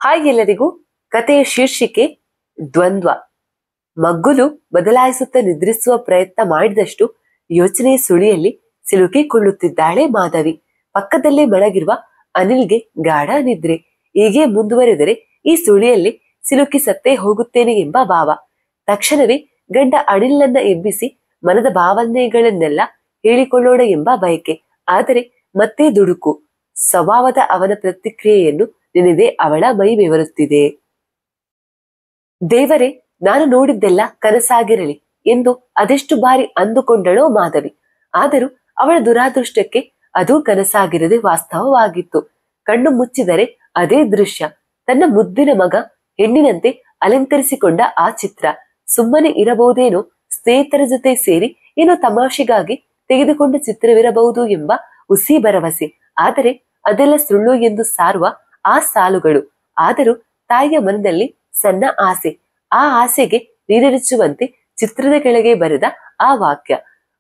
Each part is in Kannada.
ಹಾಯ್ ಎಲ್ಲರಿಗೂ. ಕಥೆಯ ಶೀರ್ಷಿಕೆ ದ್ವಂದ್ವ. ಮಗ್ಗುಲು ಬದಲಾಯಿಸುತ್ತಾ ನಿದ್ರಿಸುವ ಪ್ರಯತ್ನ ಮಾಡಿದಷ್ಟು ಯೋಚನೆಯ ಸುಳಿಯಲ್ಲಿ ಸಿಲುಕಿಕೊಳ್ಳುತ್ತಿದ್ದಾಳೆ ಮಾಧವಿ. ಪಕ್ಕದಲ್ಲೇ ಮಲಗಿರುವ ಅನಿಲ್ಗೆ ಗಾಢ ನಿದ್ರೆ. ಹೀಗೆ ಮುಂದುವರೆದರೆ ಈ ಸುಳಿಯಲ್ಲಿ ಸಿಲುಕಿ ಸತ್ತೇ ಹೋಗುತ್ತೇನೆ ಎಂಬ ಭಾವ. ತಕ್ಷಣವೇ ಗಂಡ ಅನಿಲ್ನನ್ನ ಎಬ್ಬಿಸಿ ಮನದ ಭಾವನೆಗಳನ್ನೆಲ್ಲ ಹೇಳಿಕೊಳ್ಳೋಣ ಎಂಬ ಬಯಕೆ. ಆದರೆ ಮತ್ತೆ ದುಡುಕು. ಸ್ವಭಾವದ ಅವನ ಪ್ರತಿಕ್ರಿಯೆಯನ್ನು ನೆನೆದೇ ಅವಳ ಮೈ ಬೆವರುತ್ತಿದೆ. ದೇವರೇ, ನಾನು ನೋಡಿದ್ದೆಲ್ಲ ಕನಸಾಗಿರಲಿ ಎಂದು ಅದೆಷ್ಟು ಬಾರಿ ಅಂದುಕೊಂಡಳೋ ಮಾಧವಿ. ಆದರೂ ಅವಳ ದುರಾದೃಷ್ಟಕ್ಕೆ ಅದು ಕನಸಾಗಿರದೆ ವಾಸ್ತವವಾಗಿತ್ತು. ಕಣ್ಣು ಮುಚ್ಚಿದರೆ ಅದೇ ದೃಶ್ಯ. ತನ್ನ ಮುದ್ದಿನ ಮಗ ಹೆಣ್ಣಿನಂತೆ ಅಲಂಕರಿಸಿಕೊಂಡ ಆ ಚಿತ್ರ. ಸುಮ್ಮನೆ ಇರಬಹುದೇನೋ, ಸ್ನೇಹಿತರ ಜೊತೆ ಸೇರಿ ಏನೋ ತಮಾಷೆಗಾಗಿ ತೆಗೆದುಕೊಂಡ ಚಿತ್ರವಿರಬಹುದು ಎಂಬ ಹುಸಿ ಭರವಸೆ. ಆದರೆ ಅದೆಲ್ಲ ಸುಳ್ಳು ಎಂದು ಸಾರುವ ಆ ಸಾಲುಗಳು. ಆದರೂ ತಾಯಿಯ ಮನದಲ್ಲಿ ಸಣ್ಣ ಆಸೆ. ಆ ಆಸೆಗೆ ನೀರೆರಚುವಂತೆ ಚಿತ್ರದ ಕೆಳಗೆ ಬರೆದ ಆ ವಾಕ್ಯ: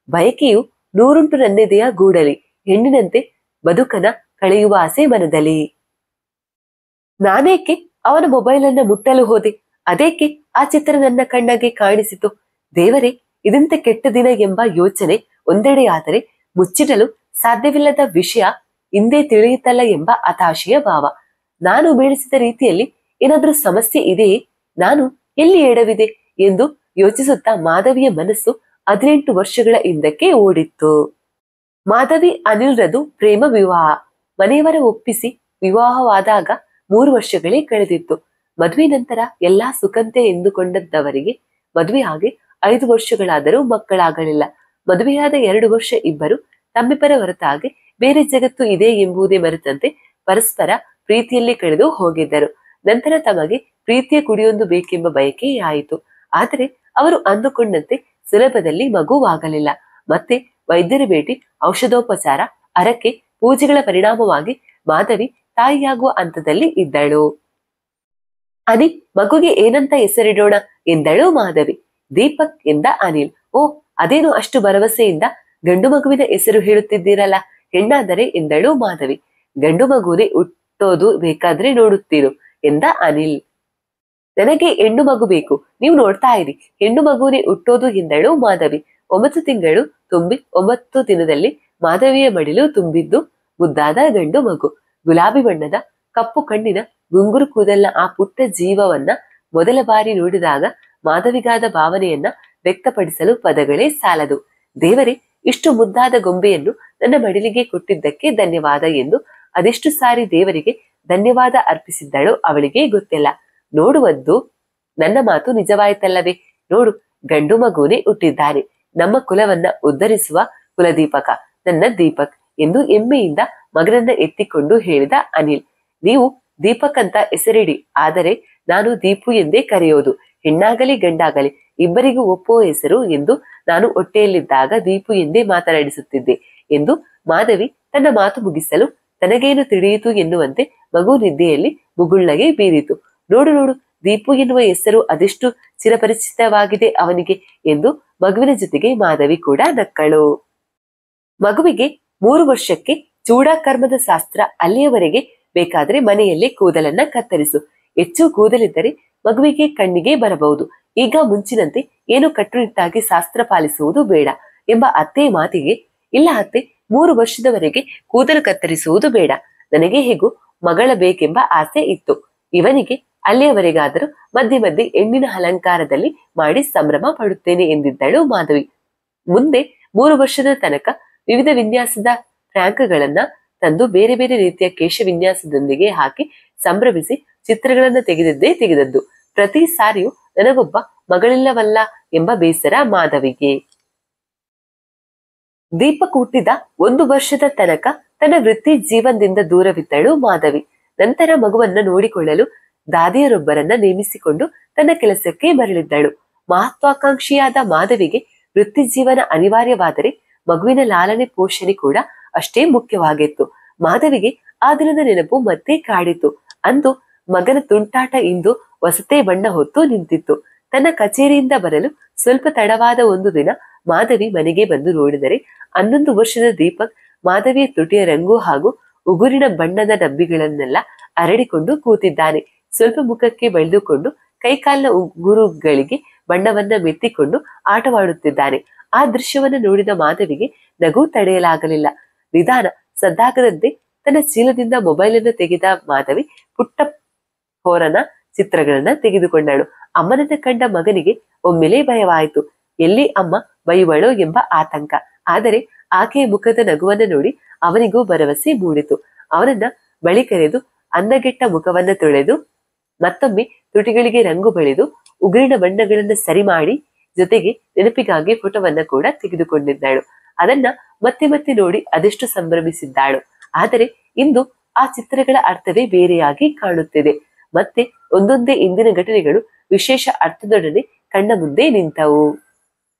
ಬಯಕೆಯು ನೂರುಂಟು ನನ್ನೆದೆಯ ಗೂಡಲಿ, ಹೆಣ್ಣಿನಂತೆ ಬದುಕನ ಕಳೆಯುವ ಆಸೆ ಮನದಲ್ಲಿ. ನಾನೇಕೆ ಅವನ ಮೊಬೈಲ್ ಅನ್ನ ಮುಟ್ಟಲು ಹೋದೆ? ಅದೇಕೆ ಆ ಚಿತ್ರ ನನ್ನ ಕಣ್ಣಗೆ ಕಾಣಿಸಿತು? ದೇವರೇ, ಇದೆಂತ ಕೆಟ್ಟ ದಿನ ಎಂಬ ಯೋಚನೆ ಒಂದೆಡೆಯಾದರೆ, ಮುಚ್ಚಿಡಲು ಸಾಧ್ಯವಿಲ್ಲದ ವಿಷಯ ಹಿಂದೆ ತಿಳಿಯುತ್ತಲ್ಲ ಎಂಬ ಹತಾಶೆಯ ಭಾವ. ನಾನು ಬೆಳೆಸಿದ ರೀತಿಯಲ್ಲಿ ಏನಾದ್ರೂ ಸಮಸ್ಯೆ ಇದೆಯೇ? ನಾನು ಎಲ್ಲಿ ಎಡವಿದೆ ಎಂದು ಯೋಚಿಸುತ್ತಾ ಮಾಧವಿಯ ಮನಸ್ಸು 18 ವರ್ಷಗಳ ಹಿಂದಕ್ಕೆ ಓಡಿತ್ತು. ಮಾಧವಿ ಅನಿಲ್ರದು ಪ್ರೇಮ ವಿವಾಹ. ಮನೆಯವರ ಒಪ್ಪಿಸಿ ವಿವಾಹವಾದಾಗ 3 ವರ್ಷಗಳೇ ಕಳೆದಿತ್ತು. ಮದುವೆ ನಂತರ ಎಲ್ಲಾ ಸುಖಂತೆ ಎಂದುಕೊಂಡದ್ದವರಿಗೆ ಮದುವೆ ಆಗಿ 5 ವರ್ಷಗಳಾದರೂ ಮಕ್ಕಳಾಗಲಿಲ್ಲ. ಮದುವೆಯಾದ 2 ವರ್ಷ ಇಬ್ಬರು ತಮ್ಮಿಬ್ಬರ ಹೊರತಾಗಿ ಬೇರೆ ಜಗತ್ತು ಇದೆ ಎಂಬುದೇ ಮರೆತಂತೆ ಪರಸ್ಪರ ಪ್ರೀತಿಯಲ್ಲಿ ಕಳೆದು ಹೋಗಿದ್ದರು. ನಂತರ ತಮಗೆ ಪ್ರೀತಿಯ ಕುಡಿಯೊಂದು ಬೇಕೆಂಬ ಬಯಕೆ ಆಯಿತು. ಆದರೆ ಅವರು ಅಂದುಕೊಂಡಂತೆ ಸುಲಭದಲ್ಲಿ ಮಗುವಾಗಲಿಲ್ಲ. ಮತ್ತೆ ವೈದ್ಯರ ಭೇಟಿ, ಔಷಧೋಪಚಾರ, ಹರಕೆ, ಪೂಜೆಗಳ ಪರಿಣಾಮವಾಗಿ ಮಾಧವಿ ತಾಯಿಯಾಗುವ ಹಂತದಲ್ಲಿ ಇದ್ದಳು. ಅನಿ, ಮಗುಗೆ ಏನಂತ ಹೆಸರಿಡೋಣ ಎಂದಳು ಮಾಧವಿ. ದೀಪಕ್ ಎಂದ ಅನಿಲ್. ಓ, ಅದೇನು ಅಷ್ಟು ಭರವಸೆಯಿಂದ ಗಂಡು ಮಗುವಿನ ಹೆಸರು ಹೇಳುತ್ತಿದ್ದೀರಲ್ಲ, ಹೆಣ್ಣಾದರೆ ಎಂದಳು ಮಾಧವಿ. ಗಂಡು ಮಗುವೆ ಹುಟ್ಟೋದು ಬೇಕಾದ್ರೆ ನೋಡುತ್ತೀರು ಎಂದ ಅನಿಲ್. ನನಗೆ ಹೆಣ್ಣು ಮಗು ಬೇಕು, ನೀವು ನೋಡ್ತಾ ಇರಿ, ಹೆಣ್ಣು ಮಗುವೆ ಹುಟ್ಟೋದು ಎಂದಳು ಮಾಧವಿ. 9 ತಿಂಗಳು ತುಂಬಿ 9 ದಿನದಲ್ಲಿ ಮಾಧವಿಯ ಮಡಿಲು ತುಂಬಿದ್ದು ಮುದ್ದಾದ ಗಂಡು ಮಗು. ಗುಲಾಬಿ ಬಣ್ಣದ ಕಪ್ಪು ಕಣ್ಣಿನ ಗುಂಗುರು ಕೂದಲಿನ ಆ ಪುಟ್ಟ ಜೀವವನ್ನ ಮೊದಲ ಬಾರಿ ನೋಡಿದಾಗ ಮಾಧವಿಗಾದ ಭಾವನೆಯನ್ನ ವ್ಯಕ್ತಪಡಿಸಲು ಪದಗಳೇ ಸಾಲದು. ದೇವರೇ, ಇಷ್ಟು ಮುದ್ದಾದ ಗೊಂಬೆಯನ್ನು ನನ್ನ ಮಡಿಲಿಗೆ ಕೊಟ್ಟಿದ್ದಕ್ಕೆ ಧನ್ಯವಾದ ಎಂದು ಅದೆಷ್ಟು ಸಾರಿ ದೇವರಿಗೆ ಧನ್ಯವಾದ ಅರ್ಪಿಸಿದ್ದಳು ಅವಳಿಗೆ ಗೊತ್ತಿಲ್ಲ. ನೋಡುವದ್ದು ನನ್ನ ಮಾತು ನಿಜವಾಯಿತಲ್ಲವೇ? ನೋಡು, ಗಂಡು ಮಗುನೇ ಹುಟ್ಟಿದ್ದಾನೆ. ನಮ್ಮ ಕುಲವನ್ನ ಉದ್ಧರಿಸುವ ಕುಲದೀಪಕ, ನನ್ನ ದೀಪಕ್ ಎಂದು ಹೆಮ್ಮೆಯಿಂದ ಮಗನನ್ನ ಎತ್ತಿಕೊಂಡು ಹೇಳಿದ ಅನಿಲ್. ನೀವು ದೀಪಕ್ ಅಂತ ಹೆಸರಿಡಿ, ಆದರೆ ನಾನು ದೀಪು ಎಂದೇ ಕರೆಯೋದು. ಹೆಣ್ಣಾಗಲಿ ಗಂಡಾಗಲಿ ಇಬ್ಬರಿಗೂ ಒಪ್ಪುವ ಹೆಸರು ಎಂದು ನಾನು ಹೊಟ್ಟೆಯಲ್ಲಿದ್ದಾಗ ದೀಪು ಎಂದೇ ಮಾತನಾಡಿಸುತ್ತಿದ್ದೆ ಎಂದು ಮಾಧವಿ ತನ್ನ ಮಾತು ಮುಗಿಸಲು ತನಗೇನು ತಿಳಿಯಿತು ಎನ್ನುವಂತೆ ಮಗು ನಿದ್ದೆಯಲ್ಲಿ ಮುಗುಳ್ನಗೆ ಬೀರಿತು. ನೋಡು ನೋಡು, ದೀಪು ಎನ್ನುವ ಹೆಸರು ಅದೆಷ್ಟು ಚಿರಪರಿಚಿತವಾಗಿದೆ ಅವನಿಗೆ ಎಂದು ಮಗುವಿನ ಜೊತೆಗೆ ಮಾಧವಿ ಕೂಡ ನಕ್ಕಳು. ಮಗುವಿಗೆ 3 ವರ್ಷಕ್ಕೆ ಚೂಡಾ ಕರ್ಮದ ಶಾಸ್ತ್ರ. ಅಲ್ಲಿಯವರೆಗೆ ಬೇಕಾದ್ರೆ ಮನೆಯಲ್ಲೇ ಕೂದಲನ್ನ ಕತ್ತರಿಸು. ಹೆಚ್ಚು ಕೂದಲಿದ್ದರೆ ಮಗುವಿಗೆ ಕಣ್ಣಿಗೆ ಬರಬಹುದು. ಈಗ ಮುಂಚಿನಂತೆ ಏನು ಕಟ್ಟುನಿಟ್ಟಾಗಿ ಶಾಸ್ತ್ರ ಪಾಲಿಸುವುದು ಬೇಡ ಎಂಬ ಅತ್ತೆ ಮಾತಿಗೆ, ಇಲ್ಲ ಅತ್ತೆ, 3 ವರ್ಷದವರೆಗೆ ಕೂದಲು ಕತ್ತರಿಸುವುದು ಬೇಡ. ನನಗೆ ಹೇಗೂ ಮಗಳ ಬೇಕೆಂಬ ಆಸೆ ಇತ್ತು. ಇವನಿಗೆ ಅಲ್ಲಿಯವರೆಗಾದರೂ ಮಧ್ಯೆ ಮಧ್ಯೆ ಹೆಣ್ಣಿನ ಅಲಂಕಾರದಲ್ಲಿ ಮಾಡಿ ಸಂಭ್ರಮ ಪಡುತ್ತೇನೆ ಎಂದಿದ್ದಳು ಮಾಧವಿ. ಮುಂದೆ 3 ವರ್ಷದ ತನಕ ವಿವಿಧ ವಿನ್ಯಾಸದ ಫ್ರಾಂಕ್ಗಳನ್ನ ತಂದು ಬೇರೆ ಬೇರೆ ರೀತಿಯ ಕೇಶ ವಿನ್ಯಾಸದೊಂದಿಗೆ ಹಾಕಿ ಸಂಭ್ರಮಿಸಿ ಚಿತ್ರಗಳನ್ನ ತೆಗೆದದ್ದು. ಪ್ರತಿ ಸಾರಿಯೂ ನನಗೊಬ್ಬ ಮಗಳಿಲ್ಲವಲ್ಲ ಎಂಬ ಬೇಸರ ಮಾಧವಿಗೆ. ದೀಪಕ್ ಹುಟ್ಟಿದ 1 ವರ್ಷದ ತನಕ ತನ್ನ ವೃತ್ತಿ ಜೀವನದಿಂದ ದೂರವಿದ್ದಳು ಮಾಧವಿ. ನಂತರ ಮಗುವನ್ನ ನೋಡಿಕೊಳ್ಳಲು ದಾದಿಯರೊಬ್ಬರನ್ನ ನೇಮಿಸಿಕೊಂಡು ತನ್ನ ಕೆಲಸಕ್ಕೆ ಮರಳಿದ್ದಳು. ಮಹತ್ವಾಕಾಂಕ್ಷಿಯಾದ ಮಾಧವಿಗೆ ವೃತ್ತಿ ಜೀವನ ಅನಿವಾರ್ಯವಾದರೆ ಮಗುವಿನ ಲಾಲನೆ ಪೋಷಣೆ ಕೂಡ ಅಷ್ಟೇ ಮುಖ್ಯವಾಗಿತ್ತು. ಮಾಧವಿಗೆ ಆ ದಿನದ ನೆನಪು ಮತ್ತೆ ಕಾಡಿತು. ಅಂದು ಮಗನ ತುಂಟಾಟ ಇಂದು ಹೊಸತೆ ಬಣ್ಣ ಹೊತ್ತು ನಿಂತಿತ್ತು. ತನ್ನ ಕಚೇರಿಯಿಂದ ಬರಲು ಸ್ವಲ್ಪ ತಡವಾದ ಒಂದು ದಿನ ಮಾಧವಿ ಮನೆಗೆ ಬಂದು ನೋಡಿದರೆ 11 ವರ್ಷದ ದೀಪಕ್ ಮಾಧವಿಯ ತುಟಿಯ ರಂಗು ಹಾಗೂ ಉಗುರಿನ ಬಣ್ಣದ ಡಬ್ಬಿಗಳನ್ನೆಲ್ಲ ಹರಡಿಕೊಂಡು ಕೂತಿದ್ದಾನೆ. ಸ್ವಲ್ಪ ಮುಖಕ್ಕೆ ಬಳಿದುಕೊಂಡು ಕೈಕಾಲಿನ ಉಗುರುಗಳಿಗೆ ಬಣ್ಣವನ್ನ ಮೆತ್ತಿಕೊಂಡು ಆಟವಾಡುತ್ತಿದ್ದಾನೆ. ಆ ದೃಶ್ಯವನ್ನ ನೋಡಿದ ಮಾಧವಿಗೆ ನಗು ತಡೆಯಲಾಗಲಿಲ್ಲ. ನಿಧಾನ ಸದ್ದಾಗದಂತೆ ತನ್ನ ಚೀಲದಿಂದ ಮೊಬೈಲ್ ಅನ್ನು ತೆಗೆದ ಮಾಧವಿ ಪುಟ್ಟ ಹೋರನ ಚಿತ್ರಗಳನ್ನ ತೆಗೆದುಕೊಂಡಳು. ಅಮ್ಮನನ್ನ ಕಂಡ ಮಗನಿಗೆ ಒಮ್ಮೆಲೇ ಭಯವಾಯಿತು. ಎಲ್ಲಿ ಅಮ್ಮ ಬೈಯುವಳೋ ಎಂಬ ಆತಂಕ. ಆದರೆ ಆಕೆಯ ಮುಖದ ನಗುವನ್ನ ನೋಡಿ ಅವನಿಗೂ ಭರವಸೆ ಮೂಡಿತು. ಅವನನ್ನ ಬಳಿ ಕರೆದು ಅಂದಗೆಟ್ಟ ಮುಖವನ್ನ ತೊಳೆದು ಮತ್ತೊಮ್ಮೆ ತುಟಿಗಳಿಗೆ ರಂಗು ಬಳಿದು ಉಗುರಿನ ಬಣ್ಣಗಳನ್ನ ಸರಿ ಮಾಡಿ ಜೊತೆಗೆ ನೆನಪಿಗಾಗಿ ಫೋಟೋವನ್ನ ಕೂಡ ತೆಗೆದುಕೊಂಡಿದ್ದಾಳು. ಅದನ್ನ ಮತ್ತೆ ಮತ್ತೆ ನೋಡಿ ಅದೆಷ್ಟು ಸಂಭ್ರಮಿಸಿದ್ದಾಳು. ಆದರೆ ಇಂದು ಆ ಚಿತ್ರಗಳ ಅರ್ಥವೇ ಬೇರೆಯಾಗಿ ಕಾಣುತ್ತಿದೆ. ಮತ್ತೆ ಒಂದೊಂದೇ ಇಂದಿನ ಘಟನೆಗಳು ವಿಶೇಷ ಅರ್ಥದೊಡನೆ ಕಣ್ಣ ಮುಂದೆ ನಿಂತವು.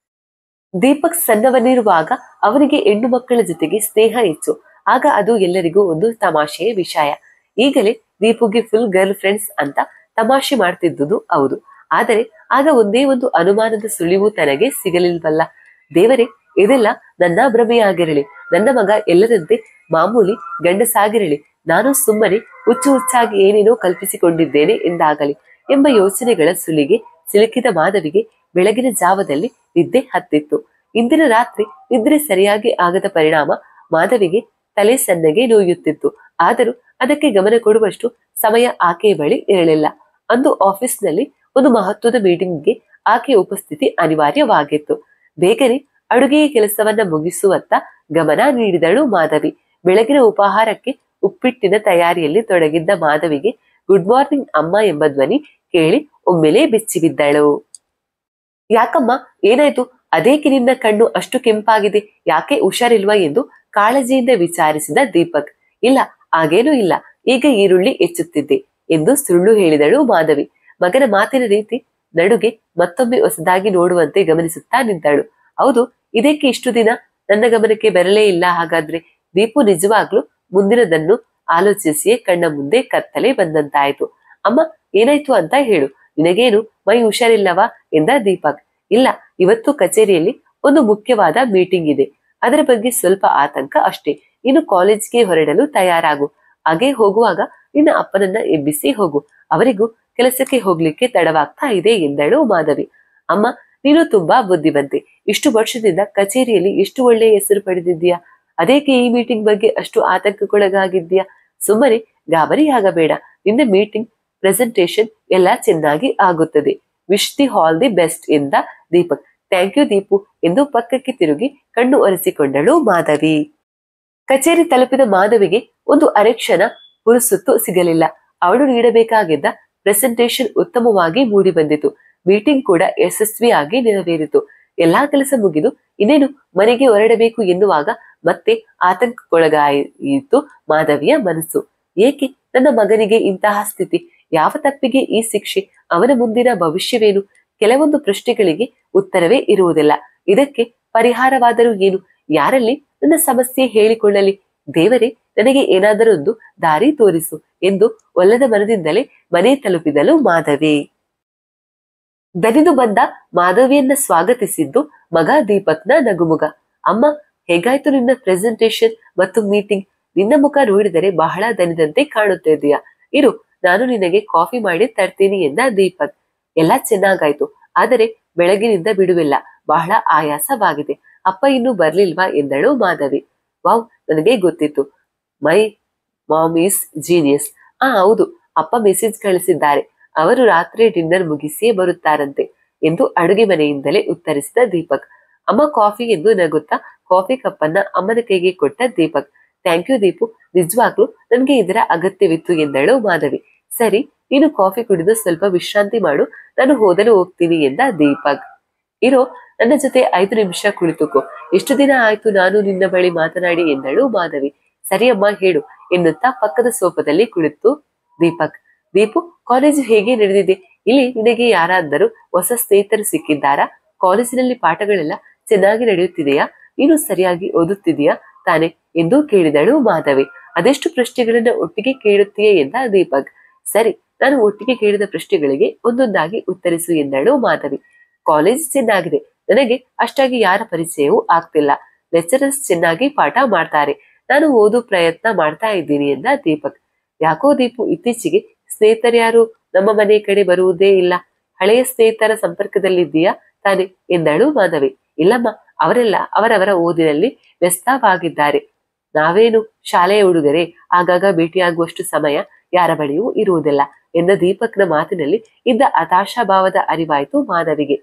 ದೀಪಕ್ ಸಣ್ಣವನಿರುವಾಗ ಅವನಿಗೆ ಹೆಣ್ಣು ಮಕ್ಕಳ ಜೊತೆಗೆ ಸ್ನೇಹ ಹೆಚ್ಚು. ಆಗ ಅದು ಎಲ್ಲರಿಗೂ ಒಂದು ತಮಾಷೆಯ ವಿಷಯ. ಈಗಲೇ ದೀಪುಗೆ ಫುಲ್ ಗರ್ಲ್ ಫ್ರೆಂಡ್ಸ್ ಅಂತ ತಮಾಷೆ ಮಾಡ್ತಿದ್ದುದು ಹೌದು. ಆದರೆ ಆಗ ಒಂದೇ ಒಂದು ಅನುಮಾನದ ಸುಳಿವು ತನಗೆ ಸಿಗಲಿಲ್ವಲ್ಲ. ದೇವರೇ, ಇದೆಲ್ಲ ನನ್ನ ಭ್ರಮೆಯಾಗಿರಲಿ, ನನ್ನ ಮಗ ಎಲ್ಲರಂತೆ ಮಾಮೂಲಿ ಗಂಡಸಾಗಿರಲಿ, ನಾನು ಸುಮ್ಮನೆ ಹುಚ್ಚಾಗಿ ಏನೇನೋ ಕಲ್ಪಿಸಿಕೊಂಡಿದ್ದೇನೆ ಎಂದಾಗಲಿ ಎಂಬ ಯೋಚನೆಗಳ ಸುಳಿಗೆ ಸಿಲುಕಿದ ಮಾಧವಿಗೆ ಬೆಳಗಿನ ಜಾವದಲ್ಲಿ ನಿದ್ದೆ ಹತ್ತಿತ್ತು. ಇಂದಿನ ರಾತ್ರಿ ನಿದ್ರೆ ಸರಿಯಾಗಿ ಆಗದ ಪರಿಣಾಮ ಮಾಧವಿಗೆ ತಲೆ ಸಣ್ಣಗೆ ನೋಯುತ್ತಿತ್ತು. ಆದರೂ ಅದಕ್ಕೆ ಗಮನ ಕೊಡುವಷ್ಟು ಸಮಯ ಆಕೆಯ ಬಳಿ ಇರಲಿಲ್ಲ. ಅಂದು ಆಫೀಸ್ನಲ್ಲಿ ಒಂದು ಮಹತ್ವದ ಮೀಟಿಂಗ್ಗೆ ಆಕೆಯ ಉಪಸ್ಥಿತಿ ಅನಿವಾರ್ಯವಾಗಿತ್ತು. ಬೇಗನೆ ಅಡುಗೆಯ ಕೆಲಸವನ್ನ ಮುಗಿಸುವತ್ತ ಗಮನ ನೀಡಿದಳು ಮಾಧವಿ. ಬೆಳಗಿನ ಉಪಹಾರಕ್ಕೆ ಉಪ್ಪಿಟ್ಟಿನ ತಯಾರಿಯಲ್ಲಿ ತೊಡಗಿದ್ದ ಮಾಧವಿಗೆ ಗುಡ್ ಮಾರ್ನಿಂಗ್ ಅಮ್ಮ ಎಂಬ ಧ್ವನಿ ಕೇಳಿ ಒಮ್ಮೆಲೇ ಬೆಚ್ಚಿಬಿದ್ದಳು. ಯಾಕಮ್ಮ, ಏನಾಯ್ತು? ಅದೇಕೆ ನಿನ್ನ ಕಣ್ಣು ಅಷ್ಟು ಕೆಂಪಾಗಿದೆ? ಯಾಕೆ ಹುಷಾರಿಲ್ವಾ ಎಂದು ಕಾಳಜಿಯಿಂದ ವಿಚಾರಿಸಿದ ದೀಪಕ್. ಇಲ್ಲ, ಹಾಗೇನೂ ಇಲ್ಲ, ಈಗ ಈರುಳ್ಳಿ ಹೆಚ್ಚುತ್ತಿದ್ದೆ ಎಂದು ಸುಳ್ಳು ಹೇಳಿದಳು ಮಾಧವಿ. ಮಗನ ಮಾತಿನ ರೀತಿ ನಡುಗೆ ಮತ್ತೊಮ್ಮೆ ಹೊಸದಾಗಿ ನೋಡುವಂತೆ ಗಮನಿಸುತ್ತಾ ನಿಂತಳು. ಹೌದು, ಇದಕ್ಕೆ ಇಷ್ಟು ದಿನ ನನ್ನ ಗಮನಕ್ಕೆ ಬರಲೇ ಇಲ್ಲ ಹಾಗಾದ್ರೆ? ದೀಪು ನಿಜವಾಗ್ಲೂ ಮುಂದಿನದನ್ನು ಆಲೋಚಿಸಿಯೇ ಕಣ್ಣ ಮುಂದೆ ಕತ್ತಲೆ ಬಂದಂತಾಯ್ತು. ಅಮ್ಮ, ಏನಾಯ್ತು ಅಂತ ಹೇಳು, ನಿನಗೇನು ಮೈ ಹುಷಾರಿಲ್ಲವಾ ಎಂದ ದೀಪಕ್. ಇಲ್ಲ, ಇವತ್ತು ಕಚೇರಿಯಲ್ಲಿ ಒಂದು ಮುಖ್ಯವಾದ ಮೀಟಿಂಗ್ ಇದೆ, ಅದರ ಬಗ್ಗೆ ಸ್ವಲ್ಪ ಆತಂಕ ಅಷ್ಟೇ. ಇನ್ನು ಕಾಲೇಜ್ಗೆ ಹೊರಡಲು ತಯಾರಾಗು. ಹಾಗೆ ಹೋಗುವಾಗ ನಿನ್ನ ಅಪ್ಪನನ್ನ ಎಬ್ಬಿಸಿ ಹೋಗು, ಅವರಿಗೂ ಕೆಲಸಕ್ಕೆ ಹೋಗ್ಲಿಕ್ಕೆ ತಡವಾಗ್ತಾ ಇದೆ ಎಂದಳು ಮಾಧವಿ. ಅಮ್ಮ, ನೀನು ತುಂಬಾ ಬುದ್ಧಿವಂತೆ. ಇಷ್ಟು ವರ್ಷದಿಂದ ಕಚೇರಿಯಲ್ಲಿ ಎಷ್ಟು ಒಳ್ಳೆಯ ಹೆಸರು ಪಡೆದಿದ್ದೀಯಾ, ಅದೇಕೆ ಈ ಮೀಟಿಂಗ್ ಬಗ್ಗೆ ಅಷ್ಟು ಆತಂಕಕ್ಕೊಳಗಾಗಿದ್ದೀಯಾ? ಸುಮ್ಮನೆ ಗಾಬರಿಯಾಗಬೇಡ, ನಿನ್ನ ಮೀಟಿಂಗ್ ಪ್ರೆಸೆಂಟೇಶನ್ ಎಲ್ಲ ಚೆನ್ನಾಗಿ ಆಗುತ್ತದೆ. Wish the all the best ಎಂದ ದೀಪಕ್. ಥ್ಯಾಂಕ್ ಯು ದೀಪು ಎಂದು ಪಕ್ಕಕ್ಕೆ ತಿರುಗಿ ಕಣ್ಣು ಒರೆಸಿಕೊಂಡಳು ಮಾಧವಿ. ಕಚೇರಿ ತಲುಪಿದ ಮಾಧವಿಗೆ ಒಂದು ಅರೆಕ್ಷಣ ಪುರುಸುತ್ತು ಸಿಗಲಿಲ್ಲ. ಅವಳು ನೀಡಬೇಕಾಗಿದ್ದ ಪ್ರೆಸೆಂಟೇಶನ್ ಉತ್ತಮವಾಗಿ ಮೂಡಿ ಬಂದಿತು. ಮೀಟಿಂಗ್ ಕೂಡ ಯಶಸ್ವಿಯಾಗಿ ನೆರವೇರಿತು. ಎಲ್ಲಾ ಕೆಲಸ ಮುಗಿದು ಇನ್ನೇನು ಮನೆಗೆ ಹೊರಡಬೇಕು ಎನ್ನುವಾಗ ಮತ್ತೆ ಆತಂಕಕ್ಕೊಳಗಾಯಿತು ಮಾಧವಿಯ ಮನಸ್ಸು. ಏಕೆ ನನ್ನ ಮಗನಿಗೆ ಇಂತಹ ಸ್ಥಿತಿ? ಯಾವ ತಪ್ಪಿಗೆ ಈ ಶಿಕ್ಷೆ? ಅವನ ಮುಂದಿನ ಭವಿಷ್ಯವೇನು? ಕೆಲವೊಂದು ಪ್ರಶ್ನೆಗಳಿಗೆ ಉತ್ತರವೇ ಇರುವುದಿಲ್ಲ. ಇದಕ್ಕೆ ಪರಿಹಾರವಾದರೂ ಏನು? ಯಾರಲ್ಲಿ ನನ್ನ ಸಮಸ್ಯೆ ಹೇಳಿಕೊಳ್ಳಲಿ? ದೇವರೇ, ನನಗೆ ಏನಾದರೊಂದು ದಾರಿ ತೋರಿಸು ಎಂದು ಒಲ್ಲದ ಮನದಿಂದಲೇ ಮನೆ ತಲುಪಿದಳು ಮಾಧವಿ. ದನಿದು ಬಂದ ಮಾಧವಿಯನ್ನ ಸ್ವಾಗತಿಸಿದ್ದು ಮಗ ದೀಪಕ್ನ ನಗುಮುಗ. ಅಮ್ಮ, ಹೇಗಾಯ್ತು ನಿನ್ನ ಪ್ರೆಸೆಂಟೇಶನ್ ಮತ್ತು ಮೀಟಿಂಗ್? ನಿನ್ನ ಮುಖ ನೋಡಿದರೆ ಬಹಳ ದನಿದಂತೆ ಕಾಣುತ್ತಿದ್ದೀಯಾ. ಇರು, ನಾನು ನಿನಗೆ ಕಾಫಿ ಮಾಡಿ ತರ್ತೀನಿ ಎಂದ ದೀಪಕ್. ಎಲ್ಲ ಚೆನ್ನಾಗಾಯ್ತು, ಆದರೆ ಬೆಳಗಿನಿಂದ ಬಿಡುವಿಲ್ಲ, ಬಹಳ ಆಯಾಸವಾಗಿದೆ. ಅಪ್ಪ ಇನ್ನೂ ಬರ್ಲಿಲ್ವಾ ಎಂದಳು ಮಾಧವಿ. ವಾವ್, ನನಗೆ ಗೊತ್ತಿತ್ತು. My mom is genius. ಹೌದು, ಅಪ್ಪ ಮೆಸೇಜ್ ಕಳಿಸಿದ್ದಾರೆ. ಅವರು ರಾತ್ರಿ ಡಿನ್ನರ್ ಮುಗಿಸಿಯೇ ಬರುತ್ತಾರಂತೆ ಎಂದು ಅಡುಗೆ ಮನೆಯಿಂದಲೇ ಉತ್ತರಿಸಿದ ದೀಪಕ್. ಅಮ್ಮ ಕಾಫಿ ಎಂದು ನಗುತ್ತಾ ಕಾಫಿ ಕಪ್ಪನ್ನ ಅಮ್ಮನ ಕೈಗೆ ಕೊಟ್ಟ ದೀಪಕ್. ಥ್ಯಾಂಕ್ ಯು ದೀಪು, ನಿಜವಾಗ್ಲೂ ನನ್ಗೆ ಇದರ ಅಗತ್ಯವಿತ್ತು ಎಂದಳು ಮಾಧವಿ. ಸರಿ, ನೀನು ಕಾಫಿ ಕುಡಿದು ಸ್ವಲ್ಪ ವಿಶ್ರಾಂತಿ ಮಾಡು, ನಾನು ಹೋದಲು ಹೋಗ್ತೀನಿ ಎಂದ ದೀಪಕ್. ಇರೋ, ನನ್ನ ಜೊತೆ 5 ನಿಮಿಷ ಕುಳಿತುಕೋ. ಎಷ್ಟು ದಿನ ಆಯ್ತು ನಾನು ನಿನ್ನ ಬಳಿ ಮಾತನಾಡಿ ಎಂದಳು ಮಾಧವಿ. ಸರಿ ಅಮ್ಮ, ಹೇಳು ಎನ್ನುತ್ತಾ ಪಕ್ಕದ ಸೋಫಾದಲ್ಲಿ ಕುಳಿತು ದೀಪಕ್. ದೀಪು, ಕಾಲೇಜು ಹೇಗೆ ನಡೆದಿದೆ? ಇಲ್ಲಿ ನಿನಗೆ ಯಾರಾದರೂ ಹೊಸ ಸ್ನೇಹಿತರು ಸಿಕ್ಕಿದ್ದಾರಾ? ಕಾಲೇಜಿನಲ್ಲಿ ಪಾಠಗಳೆಲ್ಲ ಚೆನ್ನಾಗಿ ನಡೆಯುತ್ತಿದೆಯಾ? ನೀನು ಸರಿಯಾಗಿ ಓದುತ್ತಿದೆಯಾ ತಾನೆ ಎಂದು ಕೇಳಿದಳು ಮಾಧವಿ. ಅದೆಷ್ಟು ಪ್ರಶ್ನೆಗಳನ್ನ ಒಟ್ಟಿಗೆ ಕೇಳುತ್ತೀಯೇ ಎಂದ ದೀಪಕ್. ಸರಿ, ನಾನು ಒಟ್ಟಿಗೆ ಕೇಳಿದ ಪ್ರಶ್ನೆಗಳಿಗೆ ಒಂದೊಂದಾಗಿ ಉತ್ತರಿಸು ಎಂದಳು ಮಾಧವಿ. ಕಾಲೇಜ್ ಚೆನ್ನಾಗಿದೆ, ನನಗೆ ಅಷ್ಟಾಗಿ ಯಾರ ಪರಿಚಯವೂ ಆಗ್ತಿಲ್ಲ. ಲೆಕ್ಚರರ್ಸ್ ಚೆನ್ನಾಗಿ ಪಾಠ ಮಾಡ್ತಾರೆ, ನಾನು ಓದು ಪ್ರಯತ್ನ ಮಾಡ್ತಾ ಇದ್ದೀನಿ ಎಂದ ದೀಪಕ್. ಯಾಕೋ ದೀಪು, ಇತ್ತೀಚೆಗೆ ಸ್ನೇಹಿತರ್ಯಾರು ನಮ್ಮ ಮನೆ ಕಡೆ ಬರುವುದೇ ಇಲ್ಲ. ಹಳೆಯ ಸ್ನೇಹಿತರ ಸಂಪರ್ಕದಲ್ಲಿದ್ದೀಯಾ ತಾನೆ ಎಂದಳು ಮಾಧವಿ. ಇಲ್ಲಮ್ಮ, ಅವರೆಲ್ಲ ಅವರವರ ಓದಿನಲ್ಲಿ ವ್ಯಸ್ತವಾಗಿದ್ದಾರೆ. ನಾವೇನು ಶಾಲೆಯ ಹುಡುಗರೆ, ಆಗಾಗ ಭೇಟಿಯಾಗುವಷ್ಟು ಸಮಯ ಯಾರ ಬಳಿಯೂ ಇರುವುದಿಲ್ಲ ಎಂದ ದೀಪಕ್ನ ಮಾತಿನಲ್ಲಿ ಇದ್ದ ಹತಾಶಾಭಾವದ ಅರಿವಾಯಿತು ಮಾಧವಿಗೆ.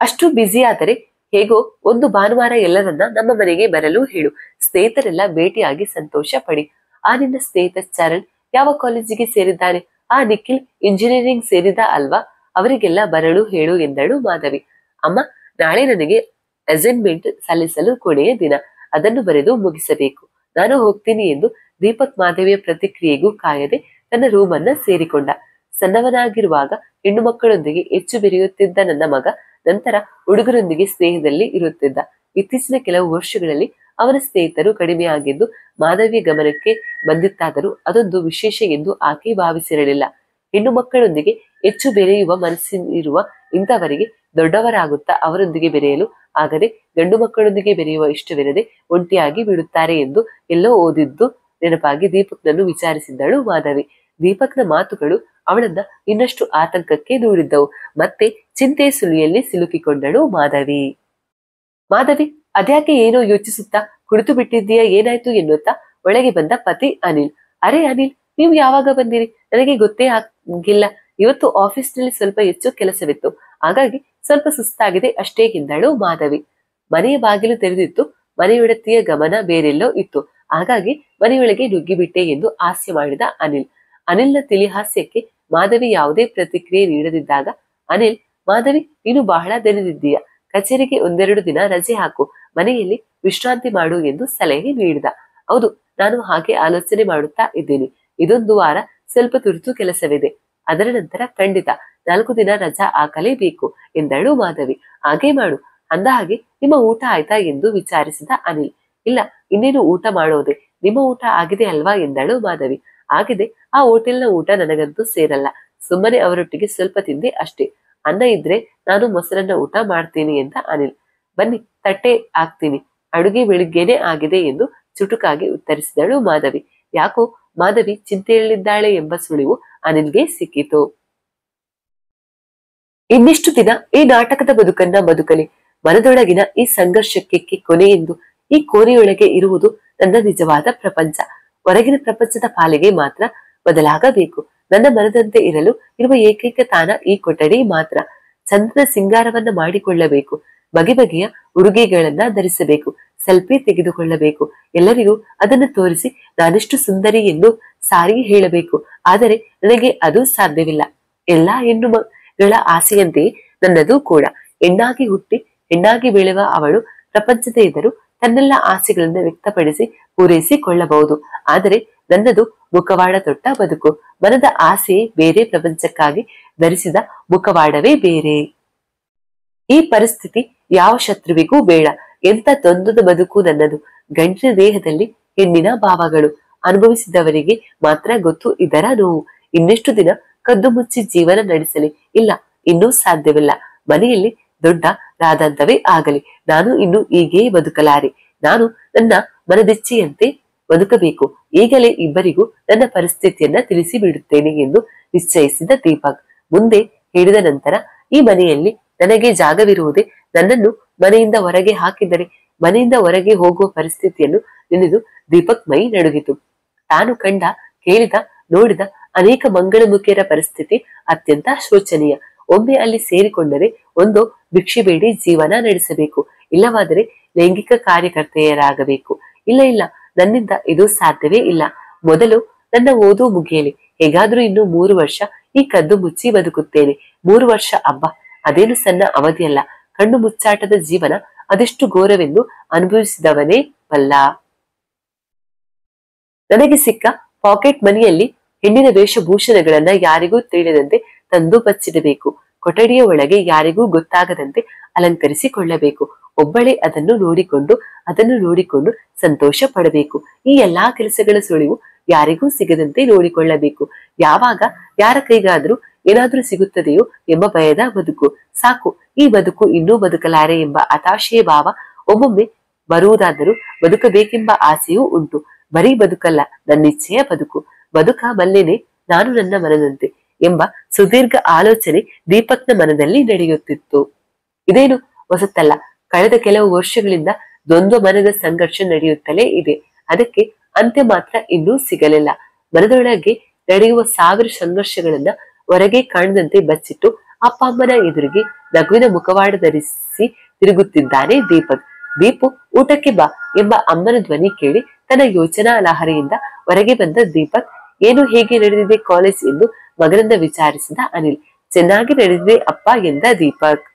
ಅಷ್ಟು ಬ್ಯುಸಿ ಆದರೆ ಹೇಗೋ ಒಂದು ಭಾನುವಾರ ಎಲ್ಲರನ್ನ ನಮ್ಮ ಮನೆಗೆ ಬರಲು ಹೇಳು. ಸ್ನೇಹಿತರೆಲ್ಲ ಭೇಟಿಯಾಗಿ ಸಂತೋಷ ಪಡಿ. ಆ ನಿನ್ನ ಸ್ನೇಹಿತ ಚರಣ್ ಯಾವ ಕಾಲೇಜಿಗೆ ಸೇರಿದ್ದಾನೆ? ಆ ನಿಖಿಲ್ ಇಂಜಿನಿಯರಿಂಗ್ ಸೇರಿದ ಅಲ್ವಾ? ಅವರಿಗೆಲ್ಲ ಬರಲು ಹೇಳು ಎಂದಳು ಮಾಧವಿ. ಅಮ್ಮ, ನಾಳೆ ನನಗೆ ಅಸೈನ್ಮೆಂಟ್ ಸಲ್ಲಿಸಲು ಕೊನೆಯ ದಿನ. ಅದನ್ನು ಬರೆದು ಮುಗಿಸಬೇಕು. ನಾನು ಹೋಗ್ತೀನಿ ಎಂದು ದೀಪಕ್ ಮಾಧವಿಯ ಪ್ರತಿಕ್ರಿಯೆಗೂ ಕಾಯದೆ ತನ್ನ ರೂಮನ್ನ ಸೇರಿಕೊಂಡ. ಸಣ್ಣವನಾಗಿರುವಾಗ ಹೆಣ್ಣು ಮಕ್ಕಳೊಂದಿಗೆ ಹೆಚ್ಚು ಬೆರೆಯುತ್ತಿದ್ದ ನನ್ನ ಮಗ ನಂತರ ಹುಡುಗರೊಂದಿಗೆ ಸ್ನೇಹದಲ್ಲಿ ಇರುತ್ತಿದ್ದ. ಇತ್ತೀಚಿನ ಕೆಲವು ವರ್ಷಗಳಲ್ಲಿ ಅವನ ಸ್ನೇಹಿತರು ಕಡಿಮೆಯಾಗಿದ್ದು ಮಾಧವಿಯ ಗಮನಕ್ಕೆ ಬಂದಿತ್ತಾದರೂ ಅದೊಂದು ವಿಶೇಷ ಎಂದು ಆಕೆ ಭಾವಿಸಿರಲಿಲ್ಲ. ಹೆಣ್ಣು ಮಕ್ಕಳೊಂದಿಗೆ ಹೆಚ್ಚು ಬೆರೆಯುವ ಮನಸ್ಸಿರುವ ಇಂಥವರಿಗೆ ದೊಡ್ಡವರಾಗುತ್ತಾ ಅವರೊಂದಿಗೆ ಬೆರೆಯಲು ಆಗದೆ ಗಂಡು ಮಕ್ಕಳೊಂದಿಗೆ ಬೆರೆಯುವ ಇಷ್ಟವಿರದೆ ಒಂಟಿಯಾಗಿ ಬಿಡುತ್ತಾರೆ ಎಂದು ಎಲ್ಲೋ ಓದಿದ್ದು ನೆನಪಾಗಿ ದೀಪಕ್ನನ್ನು ವಿಚಾರಿಸಿದ್ದಳು ಮಾಧವಿ. ದೀಪಕ್ನ ಮಾತುಗಳು ಅವಳನ್ನ ಇನ್ನಷ್ಟು ಆತಂಕಕ್ಕೆ ದೂಡಿದ್ದವು. ಮತ್ತೆ ಚಿಂತೆಯ ಸುಳಿಯಲ್ಲಿ ಸಿಲುಕಿಕೊಂಡಳು ಮಾಧವಿ. ಅದ್ಯಾಕೆ ಏನೋ ಯೋಚಿಸುತ್ತಾ ಕುಳಿತು ಬಿಟ್ಟಿದ್ದೀಯಾ, ಏನಾಯ್ತು ಎನ್ನುತ್ತಾ ಒಳಗೆ ಬಂದ ಪತಿ ಅನಿಲ್. ಅರೆ ಅನಿಲ್, ನೀವು ಯಾವಾಗ ಬಂದಿರಿ? ನನಗೆ ಗೊತ್ತೇ ಆಗಿಲ್ಲ. ಇವತ್ತು ಆಫೀಸ್ನಲ್ಲಿ ಸ್ವಲ್ಪ ಹೆಚ್ಚು ಕೆಲಸವಿತ್ತು, ಹಾಗಾಗಿ ಸ್ವಲ್ಪ ಸುಸ್ತಾಗಿದೆ ಅಷ್ಟೇ ಎಂದಳು ಮಾಧವಿ. ಮನೆಯ ಬಾಗಿಲು ತೆರೆದಿತ್ತು. ಮನೆಯೊಡತಿಯ ಗಮನ ಬೇರೆಲ್ಲೋ ಇತ್ತು, ಹಾಗಾಗಿ ಮನೆಯೊಳಗೆ ನುಗ್ಗಿಬಿಟ್ಟೆ ಎಂದು ಹಾಸ್ಯ ಮಾಡಿದ ಅನಿಲ್. ಅನಿಲ್ನ ತಿಳಿಹಾಸ್ಯಕ್ಕೆ ಮಾಧವಿ ಯಾವುದೇ ಪ್ರತಿಕ್ರಿಯೆ ನೀಡದಿದ್ದಾಗ ಅನಿಲ್, ಮಾಧವಿ, ನೀನು ಬಹಳ ದಣಿದಿದ್ದೀಯ, ಕಚೇರಿಗೆ ಒಂದೆರಡು ದಿನ ರಜೆ ಹಾಕು, ಮನೆಯಲ್ಲಿ ವಿಶ್ರಾಂತಿ ಮಾಡು ಎಂದು ಸಲಹೆ ನೀಡಿದ. ಹೌದು, ನಾನು ಹಾಗೆ ಆಲೋಚನೆ ಮಾಡುತ್ತಾ ಇದ್ದೀನಿ. ಇದೊಂದು ವಾರ ಸ್ವಲ್ಪ ತುರ್ತು ಕೆಲಸವಿದೆ, ಅದರ ನಂತರ ಖಂಡಿತ 4 ದಿನ ರಜಾ ಹಾಕಲೇಬೇಕು ಎಂದಳು ಮಾಧವಿ. ಹಾಗೆ ಮಾಡು. ಅಂದ ಹಾಗೆ ನಿಮ್ಮ ಊಟ ಆಯ್ತಾ ಎಂದು ವಿಚಾರಿಸಿದ ಅನಿಲ್. ಇಲ್ಲ, ಇನ್ನೇನು ಊಟ ಮಾಡೋದೆ. ನಿಮ್ಮ ಊಟ ಆಗಿದೆ ಅಲ್ವಾ ಎಂದಳು ಮಾಧವಿ. ಆಗಿದೆ. ಆ ಹೋಟೆಲ್ನ ಊಟ ನನಗಂತೂ ಸೇರಲ್ಲ. ಸುಮ್ಮನೆ ಅವರೊಟ್ಟಿಗೆ ಸ್ವಲ್ಪ ತಿಂದೆ ಅಷ್ಟೇ. ಅನ್ನ ಇದ್ರೆ ನಾನು ಮೊಸರನ್ನ ಊಟ ಮಾಡ್ತೀನಿ ಎಂದ ಅನಿಲ್. ಬನ್ನಿ, ತಟ್ಟೆ ಹಾಕ್ತೀನಿ, ಅಡುಗೆ ಬೆಳಿಗ್ಗೆನೆ ಆಗಿದೆ ಎಂದು ಚುಟುಕಾಗಿ ಉತ್ತರಿಸಿದಳು ಮಾಧವಿ. ಯಾಕೋ ಮಾಧವಿ ಚಿಂತೆಯಲ್ಲಿದ್ದಾಳೆ ಎಂಬ ಸುಳಿವು ಅನಿಲ್ಗೆ ಸಿಕ್ಕಿತು. ಇನ್ನೆಷ್ಟು ದಿನ ಈ ನಾಟಕದ ಬದುಕನ್ನ ಬದುಕಲಿ? ಮನದೊಳಗಿನ ಈ ಸಂಘರ್ಷಕ್ಕೆ ಕೊನೆ ಎಂದು ಈ ಕೋಣೆಯೊಳಗೆ ಇರುವುದು ನನ್ನ ನಿಜವಾದ ಪ್ರಪಂಚ. ಹೊರಗಿನ ಪ್ರಪಂಚದ ಪಾಲಿಗೆ ಮಾತ್ರ ಬದಲಾಗಬೇಕು. ನನ್ನ ಮನದಂತೆ ಇರಲು ಇರುವ ಏಕೈಕ ತಾಣ ಈ ಕೊಠಡಿ ಮಾತ್ರ. ಚಂದದ ಸಿಂಗಾರವನ್ನ ಮಾಡಿಕೊಳ್ಳಬೇಕು, ಬಗೆ ಬಗೆಯ ಉಡುಗೆಗಳನ್ನ ಧರಿಸಬೇಕು, ಸೆಲ್ಫಿ ತೆಗೆದುಕೊಳ್ಳಬೇಕು, ಎಲ್ಲರಿಗೂ ಅದನ್ನು ತೋರಿಸಿ ನಾನೆಷ್ಟು ಸುಂದರಿ ಎಂದು ಸಾರಿ ಹೇಳಬೇಕು. ಆದರೆ ನನಗೆ ಅದು ಸಾಧ್ಯವಿಲ್ಲ. ಎಲ್ಲಾ ಹೆಣ್ಣುಗಳ ಆಸೆಯಂತೆಯೇ ನನ್ನದು ಕೂಡ. ಹೆಣ್ಣಾಗಿ ಹುಟ್ಟಿ ಹೆಣ್ಣಾಗಿ ಬೆಳೆಯುವ ಅವಳು ಪ್ರಪಂಚದ ಎದುರು ತನ್ನೆಲ್ಲ ಆಸೆಗಳನ್ನು ವ್ಯಕ್ತಪಡಿಸಿ ಪೂರೈಸಿಕೊಳ್ಳಬಹುದು. ಆದರೆ ನನ್ನದು ಮುಖವಾಡ ತೊಟ್ಟ ಬದುಕು. ಮನದ ಆಸೆಯೇ ಬೇರೆ, ಪ್ರಪಂಚಕ್ಕಾಗಿ ಧರಿಸಿದ ಮುಖವಾಡವೇ ಬೇರೆ. ಈ ಪರಿಸ್ಥಿತಿ ಯಾವ ಶತ್ರುವಿಗೂ ಬೇಡ. ಎಂತ ದ್ವಂದ್ವದ ಬದುಕು ನನ್ನದು. ಗಂಡಿನ ದೇಹದಲ್ಲಿ ಹೆಣ್ಣಿನ ಭಾವಗಳು ಅನುಭವಿಸಿದವರಿಗೆ ಮಾತ್ರ ಗೊತ್ತು ಇದರ ನೋವು. ಇನ್ನೆಷ್ಟು ದಿನ ಕದ್ದು ಮುಚ್ಚಿ ಜೀವನ ನಡೆಸಲಿ? ಇಲ್ಲ, ಇನ್ನೂ ಸಾಧ್ಯವಿಲ್ಲ. ಮನೆಯಲ್ಲಿ ದೊಡ್ಡ ರಾದಂತವೇ ಆಗಲಿ, ನಾನು ಇನ್ನು ಹೀಗೆ ಬದುಕಲಾರೆ. ನಾನು ನನ್ನ ಮನದಿಚ್ಛೆಯಂತೆ ಬದುಕಬೇಕು. ಈಗಲೇ ಇಬ್ಬರಿಗೂ ನನ್ನ ಪರಿಸ್ಥಿತಿಯನ್ನ ತಿಳಿಸಿ ಬಿಡುತ್ತೇನೆ ಎಂದು ನಿಶ್ಚಯಿಸಿದ ದೀಪಕ್. ಮುಂದೆ ಹೇಳಿದ ನಂತರ, ಈ ಮನೆಯಲ್ಲಿ ನನಗೆ ಜಾಗವಿರುವುದೇ. ನನ್ನನ್ನು ಮನೆಯಿಂದ ಹೊರಗೆ ಹಾಕಿದರೆ ಮನೆಯಿಂದ ಹೊರಗೆ ಹೋಗುವ ಪರಿಸ್ಥಿತಿಯನ್ನು ನೆನೆದು ದೀಪಕ್ ಮೈ ನಡುಗಿತು. ತಾನು ಕಂಡ, ಕೇಳಿದ, ನೋಡಿದ ಅನೇಕ ಮಂಗಳಮುಖಿಯರ ಪರಿಸ್ಥಿತಿ ಅತ್ಯಂತ ಶೋಚನೀಯ. ಒಮ್ಮೆ ಅಲ್ಲಿ ಸೇರಿಕೊಂಡರೆ ಒಂದು ಭಿಕ್ಷೆ ಬೇಡಿ ಜೀವನ ನಡೆಸಬೇಕು, ಇಲ್ಲವಾದರೆ ಲೈಂಗಿಕ ಕಾರ್ಯಕರ್ತೆಯರಾಗಬೇಕು. ಇಲ್ಲ, ನನ್ನಿಂದ ಇದು ಸಾಧ್ಯವೇ ಇಲ್ಲ. ಮೊದಲು ನನ್ನ ಓದು ಮುಗಿಯಲಿ. ಹೇಗಾದ್ರೂ ಇನ್ನು 3 ವರ್ಷ ಈ ಕದ್ದು ಮುಚ್ಚಿ ಬದುಕುತ್ತೇನೆ. 3 ವರ್ಷ ಹಬ್ಬ, ಅದೇನು ಸಣ್ಣ ಅವಧಿಯಲ್ಲ. ಕಣ್ಣು ಮುಚ್ಚಾಟದ ಜೀವನ ಅದೆಷ್ಟು ಘೋರವೆಂದು ಅನುಭವಿಸಿದವನೇ ಬಲ್ಲ. ನನಗೆ ಸಿಕ್ಕ ಪಾಕೆಟ್ ಮನಿಯಲ್ಲಿ ಹೆಣ್ಣಿನ ವೇಷಭೂಷಣಗಳನ್ನ ಯಾರಿಗೂ ತಿಳಿಯದಂತೆ ತಂದು ಬಚ್ಚಿಡಬೇಕು. ಕೊಠಡಿಯ ಒಳಗೆ ಯಾರಿಗೂ ಗೊತ್ತಾಗದಂತೆ ಅಲಂಕರಿಸಿಕೊಳ್ಳಬೇಕು. ಒಬ್ಬಳೇ ಅದನ್ನು ನೋಡಿಕೊಂಡು ಸಂತೋಷ ಪಡಬೇಕು. ಈ ಎಲ್ಲಾ ಕೆಲಸಗಳ ಸುಳಿವು ಯಾರಿಗೂ ಸಿಗದಂತೆ ನೋಡಿಕೊಳ್ಳಬೇಕು. ಯಾವಾಗ ಯಾರ ಕೈಗಾದ್ರೂ ಏನಾದ್ರೂ ಸಿಗುತ್ತದೆಯೋ ಎಂಬ ಭಯದ ಬದುಕು. ಸಾಕು, ಈ ಬದುಕು ಇನ್ನೂ ಬದುಕಲಾರೆ ಎಂಬ ಹತಾಶೆಯ ಭಾವ ಒಮ್ಮೊಮ್ಮೆ ಬರುವುದಾದರೂ ಬದುಕಬೇಕೆಂಬ ಆಸೆಯೂ ಉಂಟು. ಬರೀ ಬದುಕಲ್ಲ, ನನ್ನಿಚ್ಛೆಯ ಬದುಕು. ಬದುಕ ಬಲ್ಲೆನೆ, ನಾನು ನನ್ನ ಮನದಂತೆ ಎಂಬ ಸುದೀರ್ಘ ಆಲೋಚನೆ ದೀಪಕ್ನ ಮನದಲ್ಲಿ ನಡೆಯುತ್ತಿತ್ತು. ಇದೇನು ಹೊಸತಲ್ಲ. ಕಳೆದ ಕೆಲವು ವರ್ಷಗಳಿಂದ ದ್ವಂದ್ವ ಮನದ ಸಂಘರ್ಷ ನಡೆಯುತ್ತಲೇ ಇದೆ. ಅದಕ್ಕೆ ಅಂತ್ಯ ಮಾತ್ರ ಇನ್ನೂ ಸಿಗಲಿಲ್ಲ. ಮನದೊಳಗೆ ನಡೆಯುವ ಸಾವಿರ ಸಂಘರ್ಷಗಳನ್ನ ಹೊರಗೆ ಕಾಣದಂತೆ ಬಚ್ಚಿಟ್ಟು ಅಪ್ಪ ಅಮ್ಮನ ಎದುರಿಗೆ ನಗುವಿನ ಮುಖವಾಡ ಧರಿಸಿ ತಿರುಗುತ್ತಿದ್ದಾನೆ ದೀಪಕ್. ದೀಪು, ಊಟಕ್ಕೆ ಬಾ ಎಂಬ ಅಮ್ಮನ ಧ್ವನಿ ಕೇಳಿ ತನ್ನ ಯೋಚನಾ ಲಹರಿಯಿಂದ ಹೊರಗೆ ಬಂದ ದೀಪಕ್, ಏನು ಹೇಗೆ ನಡೆದಿದೆ ಕಾಲೇಜ್ ಎಂದು ಮಗನನ್ನ ವಿಚಾರಿಸಿದ ಅನಿಲ್. ಚೆನ್ನಾಗಿ ನಡೆದಿದೆ ಅಪ್ಪ ಎಂದ ದೀಪಕ್.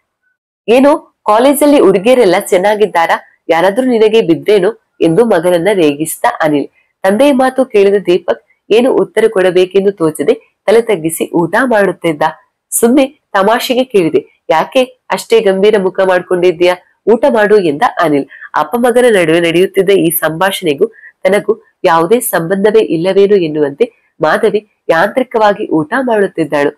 ಏನೋ ಕಾಲೇಜಲ್ಲಿ ಹುಡುಗಿಯರೆಲ್ಲ ಚೆನ್ನಾಗಿದ್ದಾರಾ, ಯಾರಾದ್ರೂ ನಿನಗೆ ಬಿದ್ರೇನೋ ಎಂದು ಮಗನನ್ನ ರೇಗಿಸಿದ ಅನಿಲ್. ತಂದೆಯ ಮಾತು ಕೇಳಿದ ದೀಪಕ್ ಏನು ಉತ್ತರ ಕೊಡಬೇಕೆಂದು ತೋಚದೆ ತಲೆ ತಗ್ಗಿಸಿ ಊಟ ಮಾಡುತ್ತಿದ್ದ. ಸುಮ್ಮನೆ ತಮಾಷೆಗೆ ಕೇಳಿದೆ, ಯಾಕೆ ಅಷ್ಟೇ ಗಂಭೀರ ಮುಖ ಮಾಡ್ಕೊಂಡಿದ್ಯಾ, ಊಟ ಮಾಡು ಎಂದ ಅನಿಲ್. ಅಪ್ಪ ಮಗನ ನಡುವೆ ನಡೆಯುತ್ತಿದ್ದ ಈ ಸಂಭಾಷಣೆಗೂ ತನಗೂ ಯಾವುದೇ ಸಂಬಂಧವೇ ಇಲ್ಲವೇನು ಎನ್ನುವಂತೆ ಮಾಧವಿ ಯಾಂತ್ರಿಕವಾಗಿ ಊಟ ಮಾಡುತ್ತಿದ್ದಾಳು.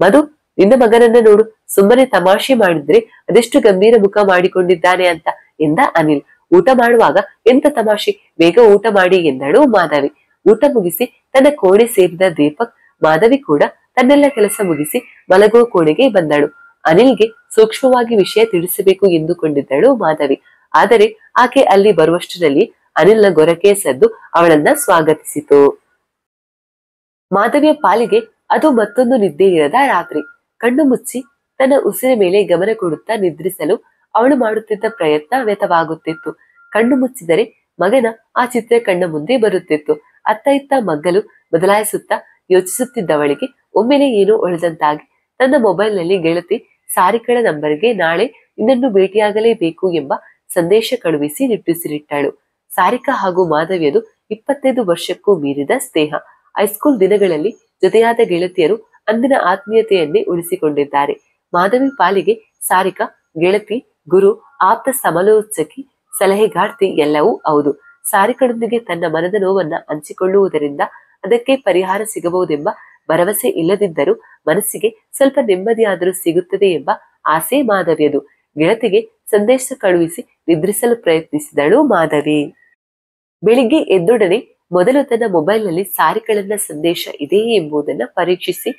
ಮಧು, ನಿನ್ನ ಮಗನನ್ನ ನೋಡು, ಸುಮ್ಮನೆ ತಮಾಷೆ ಮಾಡಿದ್ರೆ ಅದೆಷ್ಟು ಗಂಭೀರ ಮುಖ ಮಾಡಿಕೊಂಡಿದ್ದಾನೆ ಅಂತ ಎಂದ ಅನಿಲ್. ಊಟ ಮಾಡುವಾಗ ಎಂತ ತಮಾಷೆ, ಬೇಗ ಊಟ ಮಾಡಿ ಎಂದಳು ಮಾಧವಿ. ಊಟ ಮುಗಿಸಿ ತನ್ನ ಕೋಣೆ ಸೇರಿದ ದೀಪಕ್, ಮಾಧವಿ ಕೂಡ ತನ್ನೆಲ್ಲ ಕೆಲಸ ಮುಗಿಸಿ ಮಲಗುವ ಕೋಣೆಗೆ ಬಂದಳು. ಅನಿಲ್ಗೆ ಸೂಕ್ಷ್ಮವಾಗಿ ವಿಷಯ ತಿಳಿಸಬೇಕು ಎಂದುಕೊಂಡಿದ್ದಳು ಮಾಧವಿ. ಆದರೆ ಆಕೆ ಅಲ್ಲಿ ಬರುವಷ್ಟರಲ್ಲಿ ಅನಿಲ್ನ ಗೊರಕೆಯ ಸದ್ದು ಅವಳನ್ನ ಸ್ವಾಗತಿಸಿತು. ಮಾಧವಿಯ ಪಾಲಿಗೆ ಅದು ಮತ್ತೊಂದು ನಿದ್ದೆ ಇರದ ರಾತ್ರಿ. ಕಣ್ಣು ಮುಚ್ಚಿ ತನ್ನ ಉಸಿರ ಮೇಲೆ ಗಮನ ಕೊಡುತ್ತಾ ನಿದ್ರಿಸಲು ಅವಳು ಮಾಡುತ್ತಿದ್ದ ಪ್ರಯತ್ನ ವ್ಯರ್ಥವಾಗುತ್ತಿತ್ತು. ಕಣ್ಣು ಮುಚ್ಚಿದರೆ ಮಗನ ಆ ಚಿತ್ರ ಕಣ್ಣ ಮುಂದೆ ಬರುತ್ತಿತ್ತು. ಅತ್ತ ಇತ್ತ ಮಗ್ಗಲು ಬದಲಾಯಿಸುತ್ತಾ ಯೋಚಿಸುತ್ತಿದ್ದವಳಿಗೆ ಒಮ್ಮೆಲೆ ಏನೋ ಒಳೆದಂತಾಗಿ ತನ್ನ ಮೊಬೈಲ್ನಲ್ಲಿ ಗೆಳತಿ ಸಾರಿಕಳ ನಂಬರ್ಗೆ ನಾಳೆ ಇನ್ನನ್ನು ಭೇಟಿಯಾಗಲೇಬೇಕು ಎಂಬ ಸಂದೇಶ ಕಳುಹಿಸಿ ನಿಟ್ಟುಸಿರಿಟ್ಟಳು. ಸಾರಿಕಾ ಹಾಗೂ ಮಾಧವಿಯದು 25 ವರ್ಷಕ್ಕೂ ಮೀರಿದ ಸ್ನೇಹ. ಹೈಸ್ಕೂಲ್ ದಿನಗಳಲ್ಲಿ ಜೊತೆಯಾದ ಗೆಳತಿಯರು ಅಂದಿನ ಆತ್ಮೀಯತೆಯನ್ನೇ ಉಳಿಸಿಕೊಂಡಿದ್ದಾರೆ. ಮಾಧವಿ ಪಾಲಿಗೆ ಸಾರಿಕಾ ಗೆಳತಿ, ಗುರು, ಆಪ್ತ ಸಮಾಲೋಚಕಿ, ಸಲಹೆಗಾರ್ತಿ ಎಲ್ಲವೂ ಹೌದು. ಸಾರಿಕಳೊಂದಿಗೆ ತನ್ನ ಮನದ ನೋವನ್ನ ಹಂಚಿಕೊಳ್ಳುವುದರಿಂದ ಅದಕ್ಕೆ ಪರಿಹಾರ ಸಿಗಬಹುದೆಂಬ ಭರವಸೆ ಇಲ್ಲದಿದ್ದರೂ ಮನಸ್ಸಿಗೆ ಸ್ವಲ್ಪ ನೆಮ್ಮದಿಯಾದರೂ ಸಿಗುತ್ತದೆ ಎಂಬ ಆಸೆ ಮಾಧವಿಯದು. ಗೆಳತಿಗೆ ಸಂದೇಶ ಕಳುಹಿಸಿ ನಿದ್ರಿಸಲು ಪ್ರಯತ್ನಿಸಿದಳು ಮಾಧವಿ. ಬೆಳಿಗ್ಗೆ ಎದ್ದೊಡನೆ ಮೊದಲು ತನ್ನ ಮೊಬೈಲ್ನಲ್ಲಿ ಸಾರಿಕಳನ್ನ ಸಂದೇಶ ಇದೆಯೇ ಎಂಬುದನ್ನ ಪರೀಕ್ಷಿಸಿ,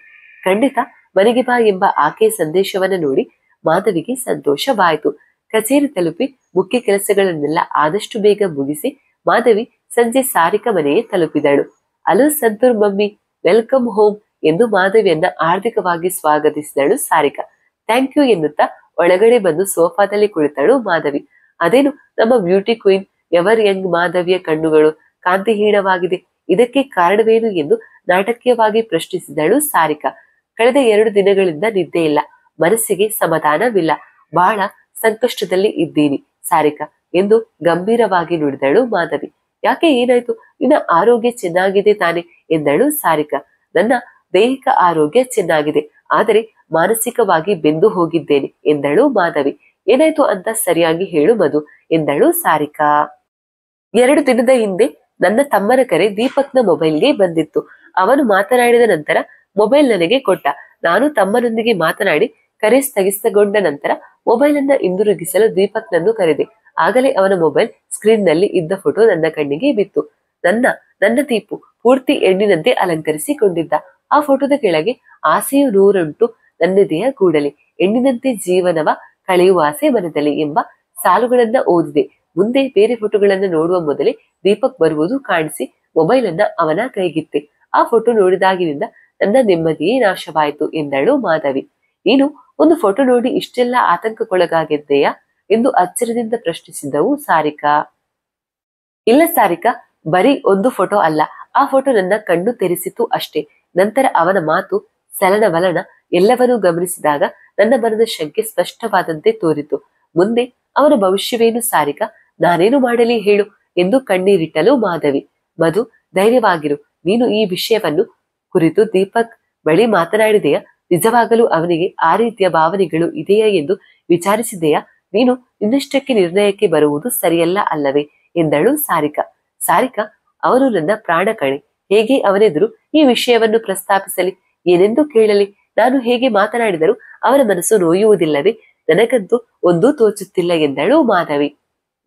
ಖಂಡಿತ ಮನೆಗೆ ಬಾ ಎಂಬ ಆಕೆಯ ಸಂದೇಶವನ್ನ ನೋಡಿ ಮಾಧವಿಗೆ ಸಂತೋಷವಾಯಿತು. ಕಚೇರಿ ತಲುಪಿ ಮುಖ್ಯ ಕೆಲಸಗಳನ್ನೆಲ್ಲ ಆದಷ್ಟು ಬೇಗ ಮುಗಿಸಿ ಮಾಧವಿ ಸಂಜೆ ಸಾರಿಕಾ ಮನೆಗೆ ತಲುಪಿದಳು. Hello Santoor mummy, welcome home ಎಂದು ಮಾಧವಿಯನ್ನ ಆರ್ಥಿಕವಾಗಿ ಸ್ವಾಗತಿಸಿದಳು ಸಾರಿಕಾ. ಥ್ಯಾಂಕ್ ಯು ಎನ್ನುತ್ತಾ ಒಳಗಡೆ ಬಂದು ಸೋಫಾದಲ್ಲಿ ಕುಳಿತಳು ಮಾಧವಿ. ಅದೇನು ನಮ್ಮ ಬ್ಯೂಟಿ ಕ್ವೀನ್ ಎವರ್ ಯಂಗ್ ಮಾಧವಿಯ ಕಣ್ಣುಗಳು ಕಾಂತಿಹೀನವಾಗಿದೆ, ಇದಕ್ಕೆ ಕಾರಣವೇನು ಎಂದು ನಾಟಕೀಯವಾಗಿ ಪ್ರಶ್ನಿಸಿದಳು ಸಾರಿಕಾ. ಕಳೆದ 2 ದಿನಗಳಿಂದ ನಿದ್ದೆ ಇಲ್ಲ, ಮನಸ್ಸಿಗೆ ಸಮಾಧಾನವಿಲ್ಲ, ಬಹಳ ಸಂಕಷ್ಟದಲ್ಲಿ ಇದ್ದೀನಿ ಸಾರಿಕಾ ಎಂದು ಗಂಭೀರವಾಗಿ ನುಡಿದಳು ಮಾಧವಿ. ಯಾಕೆ, ಏನಾಯ್ತು? ನಿನ್ನ ಆರೋಗ್ಯ ಚೆನ್ನಾಗಿದೆ ತಾನೆ ಎಂದಳು ಸಾರಿಕಾ. ನನ್ನ ದೈಹಿಕ ಆರೋಗ್ಯ ಚೆನ್ನಾಗಿದೆ, ಆದರೆ ಮಾನಸಿಕವಾಗಿ ಬೆಂದು ಹೋಗಿದ್ದೇನೆ ಎಂದಳು ಮಾಧವಿ. ಏನಾಯ್ತು ಅಂತ ಸರಿಯಾಗಿ ಹೇಳು ಮಧು ಎಂದಳು ಸಾರಿಕಾ. 2 ದಿನದ ಹಿಂದೆ ನನ್ನ ತಮ್ಮನ ಕರೆ ದೀಪಕ್ನ ಮೊಬೈಲ್ಗೆ ಬಂದಿತ್ತು. ಅವನು ಮಾತನಾಡಿದ ನಂತರ ಮೊಬೈಲ್ ನನಗೆ ಕೊಟ್ಟ. ನಾನು ತಮ್ಮನೊಂದಿಗೆ ಮಾತನಾಡಿ ಕರೆ ಸ್ಥಗಿತಗೊಂಡ ನಂತರ ಮೊಬೈಲ್ ಅನ್ನ ಹಿಂದಿರುಗಿಸಲು ದೀಪಕ್ನನ್ನು ಕರೆದೆ. ಆಗಲೇ ಅವನ ಮೊಬೈಲ್ ಸ್ಕ್ರೀನ್ ನಲ್ಲಿ ಇದ್ದ ಫೋಟೋ ನನ್ನ ಕಣ್ಣಿಗೆ ಬಿತ್ತು. ನನ್ನ ದೀಪು ಪೂರ್ತಿ ಹೆಣ್ಣಿನಂತೆ ಅಲಂಕರಿಸಿಕೊಂಡಿದ್ದ. ಆ ಫೋಟೋದ ಕೆಳಗೆ ಆಸೆಯು ನೂರುಂಟು ನನ್ನೆದೆಯ ಗೂಡಲಿ, ಹೆಣ್ಣಿನಂತೆ ಜೀವನವ ಕಳೆಯುವ ಆಸೆ ಮನದಲ್ಲಿ ಎಂಬ ಸಾಲುಗಳನ್ನ ಓದಿದೆ. ಮುಂದೆ ಬೇರೆ ಫೋಟೋಗಳನ್ನ ನೋಡುವ ಮೊದಲೇ ದೀಪಕ್ ಬರುವುದು ಕಾಣಿಸಿ ಮೊಬೈಲ್ ಅನ್ನ ಅವನ ಕೈಗಿತ್ತೆ. ಆ ಫೋಟೋ ನೋಡಿದಾಗಿನಿಂದ ನನ್ನ ನೆಮ್ಮದಿಯೇ ನಾಶವಾಯಿತು ಎಂದಳು ಮಾಧವಿ. ನೀನು ಒಂದು ಫೋಟೋ ನೋಡಿ ಇಷ್ಟೆಲ್ಲ ಆತಂಕಕ್ಕೊಳಗಾಗಿದ್ದೆಯಾ ಎಂದು ಅಚ್ಚರಿಯಿಂದ ಪ್ರಶ್ನಿಸಿದ್ದವು ಸಾರಿಕಾ. ಇಲ್ಲ ಸಾರಿಕಾ, ಬರೀ ಒಂದು ಫೋಟೋ ಅಲ್ಲ, ಆ ಫೋಟೋ ನನ್ನ ಕಣ್ಣು ತೆರೆಸಿತು ಅಷ್ಟೇ. ನಂತರ ಅವನ ಮಾತು, ಚಲನವಲನ ಎಲ್ಲವನ್ನೂ ಗಮನಿಸಿದಾಗ ನನ್ನ ಮನದ ಶಂಕೆ ಸ್ಪಷ್ಟವಾದಂತೆ ತೋರಿತು. ಮುಂದೆ ಅವನ ಭವಿಷ್ಯವೇನು ಸಾರಿಕಾ, ನಾನೇನು ಮಾಡಲಿ ಹೇಳು ಎಂದು ಕಣ್ಣೀರಿಟ್ಟಲು ಮಾಧವಿ. ಮಧು, ಧೈರ್ಯವಾಗಿರು, ನೀನು ಈ ವಿಷಯವನ್ನು ಕುರಿತು ದೀಪಕ್ ಬಳಿ ಮಾತನಾಡಿದೆಯಾ? ನಿಜವಾಗಲೂ ಅವನಿಗೆ ಆ ರೀತಿಯ ಭಾವನೆಗಳು ಇದೆಯಾ ಎಂದು ವಿಚಾರಿಸಿದೆಯಾ? ನೀನು ಇನ್ನಷ್ಟಕ್ಕೆ ನಿರ್ಣಯಕ್ಕೆ ಬರುವುದು ಸರಿಯಲ್ಲ ಅಲ್ಲವೇ ಎಂದಳು ಸಾರಿಕಾ. ಸಾರಿಕಾ, ಅವನು ನನ್ನ ಪ್ರಾಣ ಕಣೆ, ಹೇಗೆ ಅವನೆದುರು ಈ ವಿಷಯವನ್ನು ಪ್ರಸ್ತಾಪಿಸಲಿ, ಏನೆಂದು ಕೇಳಲಿ? ನಾನು ಹೇಗೆ ಮಾತನಾಡಿದರೂ ಅವನ ಮನಸ್ಸು ನೋಯುವುದಿಲ್ಲವೇ? ನನಗಂತೂ ಒಂದೂ ತೋಚುತ್ತಿಲ್ಲ ಎಂದಳು ಮಾಧವಿ.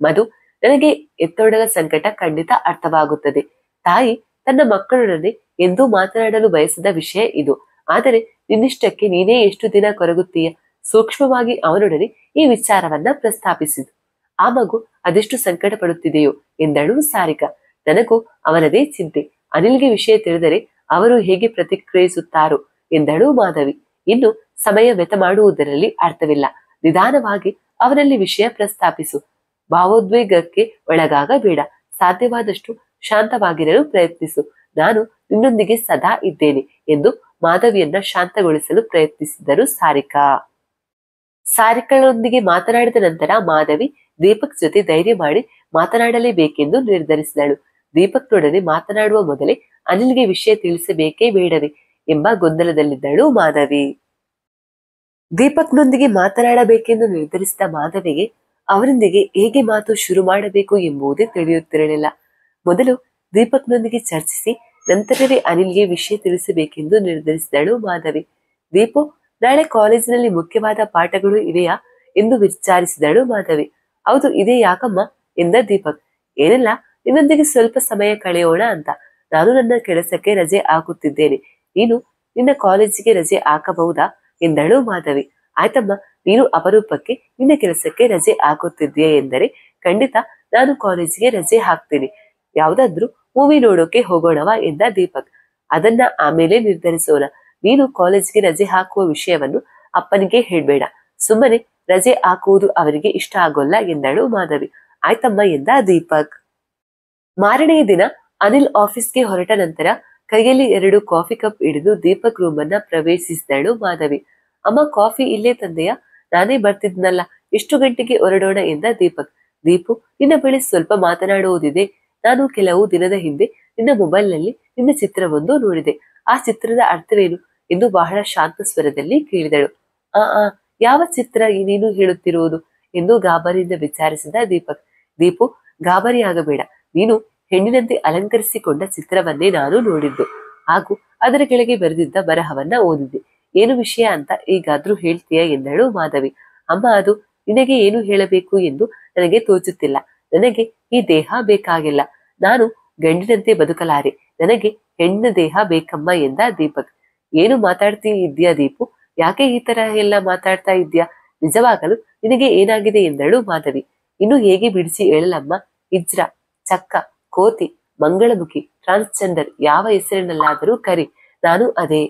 ಮಧು, ನನಗೆ ಎತ್ತೊಡಗ ಸಂಕಟ ಖಂಡಿತ ಅರ್ಥವಾಗುತ್ತದೆ. ತಾಯಿ ತನ್ನ ಮಕ್ಕಳೊಡನೆ ಎಂದೂ ಮಾತನಾಡಲು ಬಯಸದ ವಿಷಯ ಇದು. ಆದರೆ ನಿನ್ನಿಷ್ಟಕ್ಕೆ ನೀನೇ ಎಷ್ಟು ದಿನ ಕೊರಗುತ್ತೀಯ? ಸೂಕ್ಷ್ಮವಾಗಿ ಅವನೊಡನೆ ಈ ವಿಚಾರವನ್ನ ಪ್ರಸ್ತಾಪಿಸಿತು. ಆ ಮಗು ಅದೆಷ್ಟು ಸಂಕಟ ಪಡುತ್ತಿದೆಯೋ ಎಂದಳು ಸಾರಿಕಾ. ನನಗೂ ಅವನದೇ ಚಿಂತೆ. ಅನಿಲ್ಗೆ ವಿಷಯ ತಿಳಿದರೆ ಅವರು ಹೇಗೆ ಪ್ರತಿಕ್ರಿಯಿಸುತ್ತಾರೋ ಎಂದಳು ಮಾಧವಿ. ಇನ್ನು ಸಮಯ ವ್ಯತ ಮಾಡುವುದರಲ್ಲಿ ಅರ್ಥವಿಲ್ಲ. ನಿಧಾನವಾಗಿ ಅವನಲ್ಲಿ ವಿಷಯ ಪ್ರಸ್ತಾಪಿಸು. ಭಾವೋದ್ವೇಗಕ್ಕೆ ಒಳಗಾಗಬೇಡ. ಸಾಧ್ಯವಾದಷ್ಟು ಶಾಂತವಾಗಿರಲು ಪ್ರಯತ್ನಿಸು. ನಾನು ನಿನ್ನೊಂದಿಗೆ ಸದಾ ಇದ್ದೇನೆ ಎಂದು ಮಾಧವಿಯನ್ನ ಶಾಂತಗೊಳಿಸಲು ಪ್ರಯತ್ನಿಸಿದರು ಸಾರಿಕಾ. ಸಾರಿಕಳೊಂದಿಗೆ ಮಾತನಾಡಿದ ನಂತರ ಮಾಧವಿ ದೀಪಕ್ ಜೊತೆ ಧೈರ್ಯ ಮಾಡಿ ಮಾತನಾಡಲೇಬೇಕೆಂದು ನಿರ್ಧರಿಸಿದಳು. ದೀಪಕ್ನೊಡನೆ ಮಾತನಾಡುವ ಮೊದಲೇ ಅನಿಲ್ಗೆ ವಿಷಯ ತಿಳಿಸಬೇಕೇ ಬೇಡವೇ ಎಂಬ ಗೊಂದಲದಲ್ಲಿದ್ದಳು ಮಾಧವಿ. ದೀಪಕ್ನೊಂದಿಗೆ ಮಾತನಾಡಬೇಕೆಂದು ನಿರ್ಧರಿಸಿದ ಮಾಧವಿಗೆ ಅವರೊಂದಿಗೆ ಹೇಗೆ ಮಾತು ಶುರು ಮಾಡಬೇಕು ಎಂಬುದೇ ತಿಳಿಯುತ್ತಿರಲಿಲ್ಲ. ಮೊದಲು ದೀಪಕ್ನೊಂದಿಗೆ ಚರ್ಚಿಸಿ ನಂತರವೇ ಅನಿಲ್ಗೆ ವಿಷಯ ತಿಳಿಸಬೇಕೆಂದು ನಿರ್ಧರಿಸಿದಳು ಮಾಧವಿ. ದೀಪು, ನಾಳೆ ಕಾಲೇಜಿನಲ್ಲಿ ಮುಖ್ಯವಾದ ಪಾಠಗಳು ಇವೆಯಾ ಎಂದು ವಿಚಾರಿಸಿದಳು ಮಾಧವಿ. ಹೌದು ಇದೆ, ಯಾಕಮ್ಮ ಎಂದ ದೀಪಕ್. ಏನಿಲ್ಲ, ನಿನ್ನೊಂದಿಗೆ ಸ್ವಲ್ಪ ಸಮಯ ಕಳೆಯೋಣ ಅಂತ. ನಾನು ನನ್ನ ಕೆಲಸಕ್ಕೆ ರಜೆ ಹಾಕುತ್ತಿದ್ದೇನೆ. ನೀನು ನಿನ್ನ ಕಾಲೇಜಿಗೆ ರಜೆ ಹಾಕಬಹುದಾ ಎಂದಳು ಮಾಧವಿ. ಆಯ್ತಮ್ಮ, ನೀನು ಅಪರೂಪಕ್ಕೆ ನಿನ್ನ ಕೆಲಸಕ್ಕೆ ರಜೆ ಹಾಕುತ್ತಿದ್ದೀಯ ಎಂದರೆ ಖಂಡಿತ ನಾನು ಕಾಲೇಜಿಗೆ ರಜೆ ಹಾಕ್ತೀನಿ. ಯಾವ್ದಾದ್ರು ಮೂವಿ ನೋಡೋಕೆ ಹೋಗೋಣವಾ ಎಂದ ದೀಪಕ್. ಅದನ್ನ ಆಮೇಲೆ ನಿರ್ಧರಿಸೋಣ. ನೀನು ಕಾಲೇಜ್ಗೆ ರಜೆ ಹಾಕುವ ವಿಷಯವನ್ನು ಅಪ್ಪನಿಗೆ ಹೇಳ್ಬೇಡ. ಸುಮ್ಮನೆ ರಜೆ ಹಾಕುವುದು ಅವರಿಗೆ ಇಷ್ಟ ಆಗೋಲ್ಲ ಎಂದಳು ಮಾಧವಿ. ಆಯ್ತಮ್ಮ ಎಂದ ದೀಪಕ್. ಮಾರನೆಯ ದಿನ ಅನಿಲ್ ಆಫೀಸ್ಗೆ ಹೊರಟ ನಂತರ ಕೈಯಲ್ಲಿ 2 ಕಾಫಿ ಕಪ್ ಹಿಡಿದು ದೀಪಕ್ ರೂಮ್ ಅನ್ನ ಪ್ರವೇಶಿಸಿದಳು ಮಾಧವಿ. ಅಮ್ಮ, ಕಾಫಿ ಇಲ್ಲೇ ತಂದೆಯ? ನಾನೇ ಬರ್ತಿದ್ನಲ್ಲ, ಎಷ್ಟು ಗಂಟೆಗೆ ಹೊರಡೋಣ ಎಂದ ದೀಪಕ್. ದೀಪು, ನಿನ್ನ ಬಳಿ ಸ್ವಲ್ಪ ಮಾತನಾಡುವುದಿದೆ. ನಾನು ಕೆಲವು ದಿನದ ಹಿಂದೆ ನಿನ್ನ ಮೊಬೈಲ್ ನಲ್ಲಿ ನಿನ್ನ ಚಿತ್ರವೊಂದು ನೋಡಿದೆ. ಆ ಚಿತ್ರದ ಅರ್ಥವೇನು ಎಂದು ಬಹಳ ಶಾಂತ ಸ್ವರದಲ್ಲಿ ಕೇಳಿದಳು. ಯಾವ ಚಿತ್ರ ನೀನು ಹೇಳುತ್ತಿರುವುದು ಎಂದು ಗಾಬರಿಯಿಂದ ವಿಚಾರಿಸಿದ ದೀಪಕ್. ದೀಪು, ಗಾಬರಿಯಾಗಬೇಡ. ನೀನು ಹೆಣ್ಣಿನಂತೆ ಅಲಂಕರಿಸಿಕೊಂಡ ಚಿತ್ರವನ್ನೇ ನಾನು ನೋಡಿದ್ದು ಹಾಗೂ ಅದರ ಕೆಳಗೆ ಬರೆದಿದ್ದ ಬರಹವನ್ನ ಓದಿದ್ದೆ. ಏನು ವಿಷಯ ಅಂತ ಈಗಾದ್ರೂ ಹೇಳ್ತೀಯ ಎಂದಳು ಮಾಧವಿ. ಅಮ್ಮ, ಅದು ನಿನಗೆ ಏನು ಹೇಳಬೇಕು ಎಂದು ನನಗೆ ತೋಚುತ್ತಿಲ್ಲ. ನನಗೆ ಈ ದೇಹ ಬೇಕಾಗಿಲ್ಲ. ನಾನು ಗಂಡಿನಂತೆ ಬದುಕಲಾರೆ. ನನಗೆ ಹೆಣ್ಣ ದೇಹ ಬೇಕಮ್ಮ ಎಂದ ದೀಪಕ್. ಏನು ಮಾತಾಡ್ತೀ ಇದ್ಯಾ ದೀಪು? ಯಾಕೆ ಈ ತರ ಎಲ್ಲ ಮಾತಾಡ್ತಾ ಇದ್ಯಾ? ನಿಜವಾಗಲು ನಿನಗೆ ಏನಾಗಿದೆ ಎಂದಳು ಮಾಧವಿ. ಇನ್ನು ಹೇಗೆ ಬಿಡಿಸಿ ಹೇಳಲಮ್ಮ? ಹಿಜ್ರ, ಚಕ್ಕ, ಕೋತಿ, ಮಂಗಳಮುಖಿ, ಟ್ರಾನ್ಸ್ಜೆಂಡರ್, ಯಾವ ಹೆಸರಿನಲ್ಲಾದರೂ ಕರಿ, ನಾನು ಅದೇ.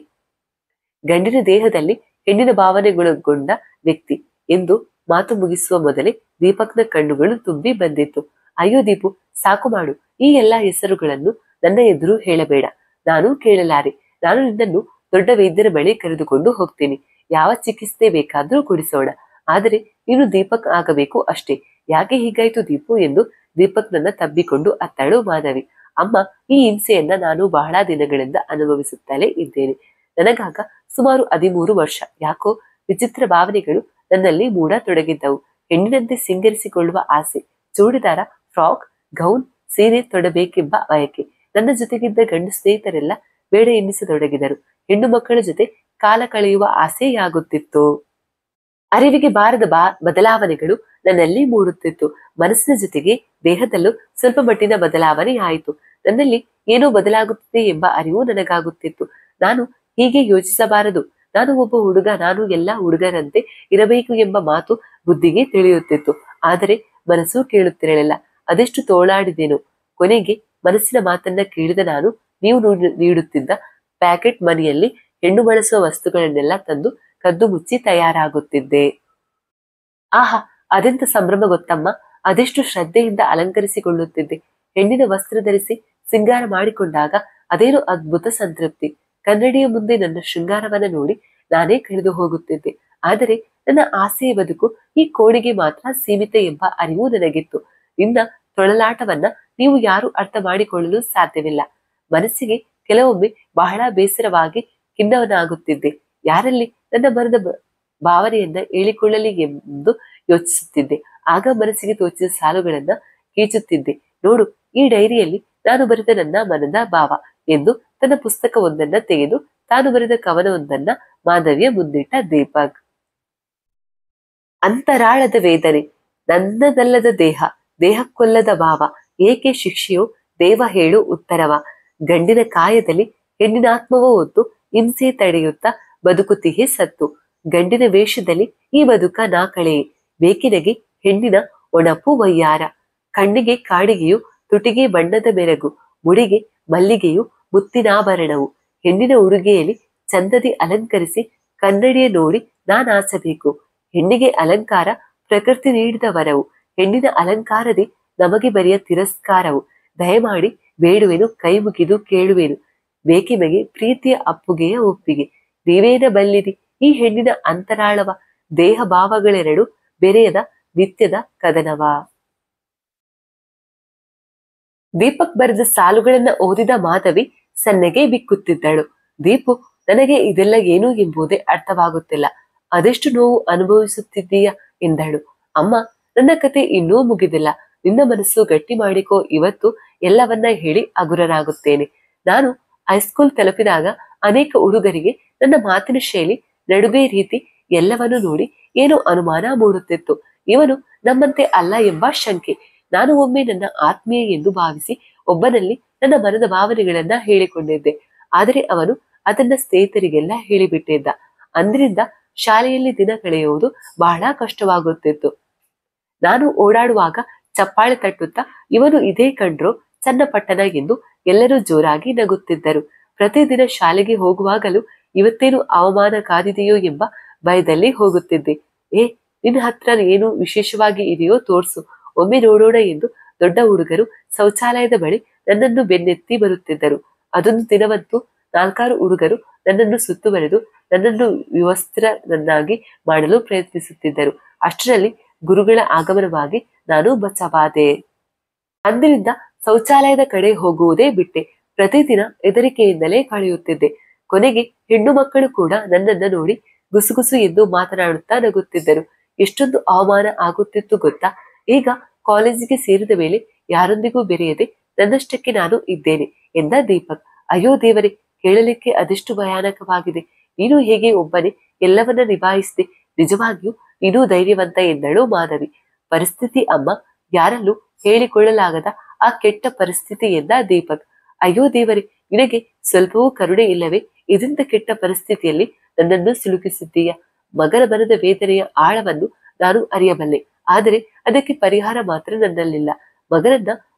ಗಂಡಿನ ದೇಹದಲ್ಲಿ ಹೆಣ್ಣಿನ ಭಾವನೆಗೊಳಗೊಂಡ ವ್ಯಕ್ತಿ ಎಂದು ಮಾತು ಮುಗಿಸುವ ಮೊದಲೇ ದೀಪಕ್ನ ಕಣ್ಣುಗಳು ತುಂಬಿ ಬಂದಿತ್ತು. ಅಯ್ಯೋ ದೀಪು, ಸಾಕು ಮಾಡು. ಈ ಎಲ್ಲಾ ಹೆಸರುಗಳನ್ನು ನನ್ನ ಎದುರು ಹೇಳಬೇಡ. ನಾನು ಕೇಳಲಾರೆ. ನಾನು ನಿನ್ನನ್ನು ದೊಡ್ಡ ವೈದ್ಯರ ಬಳಿ ಕರೆದುಕೊಂಡು ಹೋಗ್ತೀನಿ. ಯಾವ ಚಿಕಿತ್ಸೆ ಬೇಕಾದ್ರೂ ಕೊಡಿಸೋಣ. ಆದರೆ ನೀನು ದೀಪಕ್ ಆಗಬೇಕು ಅಷ್ಟೇ. ಯಾಕೆ ಹೀಗಾಯ್ತು ದೀಪು ಎಂದು ದೀಪಕ್ನನ್ನ ತಬ್ಬಿಕೊಂಡು ಅತ್ತಳು ಮಾಧವಿ. ಅಮ್ಮ, ಈ ಹಿಂಸೆಯನ್ನ ನಾನು ಬಹಳ ದಿನಗಳಿಂದ ಅನುಭವಿಸುತ್ತಲೇ ಇದ್ದೇನೆ. ನನಗಾಗ ಸುಮಾರು 13 ವರ್ಷ. ಯಾಕೋ ವಿಚಿತ್ರ ಭಾವನೆಗಳು ನನ್ನಲ್ಲಿ ಮೂಡತೊಡಗಿದ್ದವು. ಹೆಣ್ಣಿನಂತೆ ಸಿಂಗರಿಸಿಕೊಳ್ಳುವ ಆಸೆ, ಚೂಡಿದಾರ, ಫ್ರಾಕ್, ಗೌನ್, ಸೀರೆ ತೊಡಬೇಕೆಂಬ ಬಯಕೆ. ನನ್ನ ಜೊತೆಗಿದ್ದ ಗಂಡು ಸ್ನೇಹಿತರೆಲ್ಲ ಬೇಡ ಎನ್ನಿಸತೊಡಗಿದರು. ಹೆಣ್ಣು ಮಕ್ಕಳ ಜೊತೆ ಕಾಲ ಕಳೆಯುವ ಆಸೆಯಾಗುತ್ತಿತ್ತು. ಅರಿವಿಗೆ ಬಾರದ ಬದಲಾವಣೆಗಳು ನನ್ನಲ್ಲಿ ಮೂಡುತ್ತಿತ್ತು. ಮನಸ್ಸಿನ ಜೊತೆಗೆ ದೇಹದಲ್ಲೂ ಸ್ವಲ್ಪ ಮಟ್ಟಿನ ಬದಲಾವಣೆ ಆಯಿತು. ನನ್ನಲ್ಲಿ ಏನೋ ಬದಲಾಗುತ್ತಿದೆ ಎಂಬ ಅರಿವು ನನಗಾಗುತ್ತಿತ್ತು. ನಾನು ಹೀಗೆ ಯೋಚಿಸಬಾರದು. ನಾನು ಒಬ್ಬ ಹುಡುಗ. ನಾನು ಎಲ್ಲ ಹುಡುಗರಂತೆ ಇರಬೇಕು ಎಂಬ ಮಾತು ಬುದ್ಧಿಗೆ ತಿಳಿಯುತ್ತಿತ್ತು. ಆದರೆ ಮನಸ್ಸು ಕೇಳುತ್ತಿರಲಿಲ್ಲ. ಅದೆಷ್ಟು ತೋಳಾಡಿದೆನೋ. ಕೊನೆಗೆ ಮನಸ್ಸಿನ ಮಾತನ್ನ ಕೇಳಿದ ನಾನು ನೀವು ನೀಡುತ್ತಿದ್ದ ಪ್ಯಾಕೆಟ್ ಮನಿಯಲ್ಲಿ ಹೆಣ್ಣು ಬಳಸುವ ವಸ್ತುಗಳನ್ನೆಲ್ಲ ತಂದು ಕದ್ದು ಮುಚ್ಚಿ ತಯಾರಾಗುತ್ತಿದ್ದೆ. ಆಹಾ, ಅದೆಂತ ಸಂಭ್ರಮ ಗೊತ್ತಮ್ಮ. ಅದೆಷ್ಟು ಶ್ರದ್ಧೆಯಿಂದ ಅಲಂಕರಿಸಿಕೊಳ್ಳುತ್ತಿದ್ದೆ. ಹೆಣ್ಣಿನ ವಸ್ತ್ರ ಧರಿಸಿ ಸಿಂಗಾರ ಮಾಡಿಕೊಂಡಾಗ ಅದೇನು ಅದ್ಭುತ ಸಂತೃಪ್ತಿ. ಕನ್ನಡಿಯ ಮುಂದೆ ನನ್ನ ಶೃಂಗಾರವನ್ನ ನೋಡಿ ನಾನೇ ಕಳೆದು ಹೋಗುತ್ತಿದ್ದೆ. ಆದರೆ ನನ್ನ ಆಸೆಯ ಬದುಕು ಈ ಕೋಣೆಗೆ ಮಾತ್ರ ಸೀಮಿತ ಎಂಬ ಅರಿವು ನನಗಿತ್ತು. ನಿನ್ನ ತೊಳಲಾಟವನ್ನ ನೀವು ಯಾರು ಅರ್ಥ ಮಾಡಿಕೊಳ್ಳಲು ಸಾಧ್ಯವಿಲ್ಲ. ಮನಸ್ಸಿಗೆ ಕೆಲವೊಮ್ಮೆ ಬಹಳ ಬೇಸರವಾಗಿ ಖಿನ್ನವನಾಗುತ್ತಿದ್ದೆ. ಯಾರಲ್ಲಿ ನನ್ನ ಮನದ ಭಾವನೆಯನ್ನ ಹೇಳಿಕೊಳ್ಳಲಿ ಎಂದು ಯೋಚಿಸುತ್ತಿದ್ದೆ. ಆಗ ಮನಸ್ಸಿಗೆ ತೋಚಿದ ಸಾಲುಗಳನ್ನ ಕೀಚುತ್ತಿದ್ದೆ. ನೋಡು, ಈ ಡೈರಿಯಲ್ಲಿ ನಾನು ಬರೆದ ನನ್ನ ಮನದ ಭಾವ ಎಂದು ತನ್ನ ಪುಸ್ತಕವೊಂದನ್ನ ತೆಗೆದು ತಾನು ಬರೆದ ಕವನವೊಂದನ್ನ ಮಾಧವಿಯ ಮುಂದಿಟ್ಟ ದೀಪಕ್. ಅಂತರಾಳದ ವೇದನೆ, ನನ್ನದಲ್ಲದ ದೇಹ, ದೇಹಕ್ಕೊಲ್ಲದ ಭಾವ, ಏಕೆ ಶಿಕ್ಷೆಯೋ ದೇವ ಹೇಳು ಉತ್ತರವ. ಗಂಡಿನ ಕಾಯದಲ್ಲಿ ಹೆಣ್ಣಿನ ಆತ್ಮವ ಹೊತ್ತು ಹಿಂಸೆ ತಡೆಯುತ್ತಾ ಬದುಕುತ್ತಿಹೆ ಸತ್ತು. ಗಂಡಿನ ವೇಷದಲ್ಲಿ ಈ ಬದುಕ ನಾ ಕಳೆಯೇ, ಬೇಕಿನಗೆ ಹೆಣ್ಣಿನ ಒಣಪು ವಯ್ಯಾರ. ಕಣ್ಣಿಗೆ ಕಾಡಿಗೆಯು, ತುಟಿಗೆ ಬಣ್ಣದ ಮೆರಗು, ಮುಡಿಗೆ ಮಲ್ಲಿಗೆಯು ಮುತ್ತಿನಾಭರಣವು. ಹೆಣ್ಣಿನ ಉಡುಗೆಯಲ್ಲಿ ಚಂದದಿ ಅಲಂಕರಿಸಿ ಕನ್ನಡಿಯ ನೋಡಿ ನಾನಾಚಬೇಕು. ಹೆಣ್ಣಿಗೆ ಅಲಂಕಾರ ಪ್ರಕೃತಿ ನೀಡಿದ ವರವು, ಹೆಣ್ಣಿನ ಅಲಂಕಾರದಿ ನಮಗೆ ಬರೆಯ ತಿರಸ್ಕಾರವು. ದಯಮಾಡಿ ಬೇಡುವೆನು, ಕೈ ಮುಗಿದು ಕೇಳುವೆನು, ಬೇಕಿಮೆಗೆ ಪ್ರೀತಿಯ ಅಪ್ಪುಗೆಯ ಒಪ್ಪಿಗೆ. ನೀವೇನ ಬಲ್ಲಿರಿ ಈ ಹೆಣ್ಣಿನ ಅಂತರಾಳವ, ದೇಹ ಭಾವಗಳೆರಡು ಬೆರೆಯದ ನಿತ್ಯದ ಕದನವ. ದೀಪಕ್ ಬರೆದ ಸಾಲುಗಳನ್ನ ಓದಿದ ಮಾಧವಿ ಸನ್ನೆಗೆ ಬಿಕ್ಕುತ್ತಿದ್ದಳು. ದೀಪು, ನನಗೆ ಇದೆಲ್ಲ ಏನು ಎಂಬುದೇ ಅರ್ಥವಾಗುತ್ತಿಲ್ಲ. ಅದೆಷ್ಟು ನೋವು ಅನುಭವಿಸುತ್ತಿದ್ದೀಯ ಎಂದಳು. ಅಮ್ಮ, ನನ್ನ ಕತೆ ಇನ್ನೂ ಮುಗಿದಿಲ್ಲ. ನಿನ್ನ ಮನಸ್ಸು ಗಟ್ಟಿ ಮಾಡಿಕೋ. ಇವತ್ತು ಎಲ್ಲವನ್ನ ಹೇಳಿ ಅಗುರನಾಗುತ್ತೇನೆ. ನಾನು ಹೈಸ್ಕೂಲ್ ತಲುಪಿದಾಗ ಅನೇಕ ಹುಡುಗರಿಗೆ ನನ್ನ ಮಾತಿನ ಶೈಲಿ, ನಡುವೆ ರೀತಿ ಎಲ್ಲವನ್ನು ನೋಡಿ ಏನೋ ಅನುಮಾನ ಮೂಡುತ್ತಿತ್ತು. ಇವನು ನಮ್ಮಂತೆ ಅಲ್ಲ ಎಂಬ ಶಂಕೆ. ನಾನು ಒಮ್ಮೆ ನನ್ನ ಆತ್ಮೀಯ ಎಂದು ಭಾವಿಸಿ ಒಬ್ಬನಲ್ಲಿ ನನ್ನ ಮನದ ಭಾವನೆಗಳನ್ನ ಹೇಳಿಕೊಂಡಿದ್ದೆ. ಆದರೆ ಅವನು ಅದನ್ನ ಸ್ನೇಹಿತರಿಗೆಲ್ಲ ಹೇಳಿಬಿಟ್ಟಿದ್ದ. ಅಂದ್ರಿಂದ ಶಾಲೆಯಲ್ಲಿ ದಿನ ಕಳೆಯುವುದು ಬಹಳ ಕಷ್ಟವಾಗುತ್ತಿತ್ತು. ನಾನು ಓಡಾಡುವಾಗ ಚಪ್ಪಾಳೆ ತಟ್ಟುತ್ತಾ, ಇವನು ಇದೇ ಕಂಡ್ರೋ ಚನ್ನಪಟ್ಟಣ ಎಂದು ಎಲ್ಲರೂ ಜೋರಾಗಿ ನಗುತ್ತಿದ್ದರು. ಪ್ರತಿದಿನ ಶಾಲೆಗೆ ಹೋಗುವಾಗಲೂ ಇವತ್ತೇನು ಅವಮಾನ ಕಾದಿದೆಯೋ ಎಂಬ ಭಯದಲ್ಲಿ ಹೋಗುತ್ತಿದ್ದೆ. ನಿನ್ನ ಹತ್ರ ಏನು ವಿಶೇಷವಾಗಿ ಇದೆಯೋ ತೋರ್ಸು, ಒಮ್ಮೆ ನೋಡೋಣ ಎಂದು ದೊಡ್ಡ ಹುಡುಗರು ಶೌಚಾಲಯದ ಬಳಿ ನನ್ನನ್ನು ಬೆನ್ನೆತ್ತಿ ಬರುತ್ತಿದ್ದರು. ಅದೊಂದು ದಿನವಂತೂ 4-6 ಹುಡುಗರು ನನ್ನನ್ನು ಸುತ್ತುವರೆದು ನನ್ನನ್ನು ವಿವಸ್ತ್ರನನ್ನಾಗಿ ಮಾಡಲು ಪ್ರಯತ್ನಿಸುತ್ತಿದ್ದರು. ಅಷ್ಟರಲ್ಲಿ ಗುರುಗಳ ಆಗಮನವಾಗಿ ನಾನು ಬಚಾವಾದೆ. ಅಂದಿನಿಂದ ಶೌಚಾಲಯದ ಕಡೆ ಹೋಗುವುದೇ ಬಿಟ್ಟೆ. ಪ್ರತಿದಿನ ಹೆದರಿಕೆಯಿಂದಲೇ ಕಳೆಯುತ್ತಿದ್ದೆ. ಕೊನೆಗೆ ಹೆಣ್ಣು ಮಕ್ಕಳು ಕೂಡ ನನ್ನನ್ನ ನೋಡಿ ಗುಸುಗುಸು ಎಂದು ಮಾತನಾಡುತ್ತಾ ನಗುತ್ತಿದ್ದರು. ಎಷ್ಟೊಂದು ಅವಮಾನ ಆಗುತ್ತಿತ್ತು ಗೊತ್ತಾ. ಈಗ ಕಾಲೇಜಿಗೆ ಸೇರಿದ ಮೇಲೆ ಯಾರೊಂದಿಗೂ ಬೆರೆಯದೆ ನನ್ನಷ್ಟಕ್ಕೆ ನಾನು ಇದ್ದೇನೆ ಎಂದ ದೀಪಕ್. ಅಯ್ಯೋ ದೇವರೇ, ಕೇಳಲಿಕ್ಕೆ ಅದೆಷ್ಟು ಭಯಾನಕವಾಗಿದೆ. ನೀನು ಹೇಗೆ ಒಬ್ಬನೇ ಎಲ್ಲವನ್ನ ನಿಭಾಯಿಸಿದೆ. ನಿಜವಾಗಿಯೂ ನೀನು ಧೈರ್ಯವಂತ ಎಂದಳು ಮಾಧವಿ. ಪರಿಸ್ಥಿತಿ ಅಮ್ಮ, ಯಾರಲ್ಲೂ ಹೇಳಿಕೊಳ್ಳಲಾಗದ ಆ ಕೆಟ್ಟ ಪರಿಸ್ಥಿತಿ ಎಂದ ದೀಪಕ್. ಅಯ್ಯೋ ದೇವರೇ, ನಿನಗೆ ಸ್ವಲ್ಪವೂ ಕರುಣೆ ಇಲ್ಲವೇ? ಇದರಿಂದ ಕೆಟ್ಟ ಪರಿಸ್ಥಿತಿಯಲ್ಲಿ ನನ್ನನ್ನು ಸಿಲುಕಿಸಿದ್ದೀಯ. ಮಗನ ಮನದ ವೇದನೆಯ ಆಳವನ್ನು ನಾನು ಅರಿಯಬಲ್ಲೆ. ಆದರೆ ಅದಕ್ಕೆ ಪರಿಹಾರ ಮಾತ್ರ ನನ್ನಲ್ಲಿಲ್ಲ.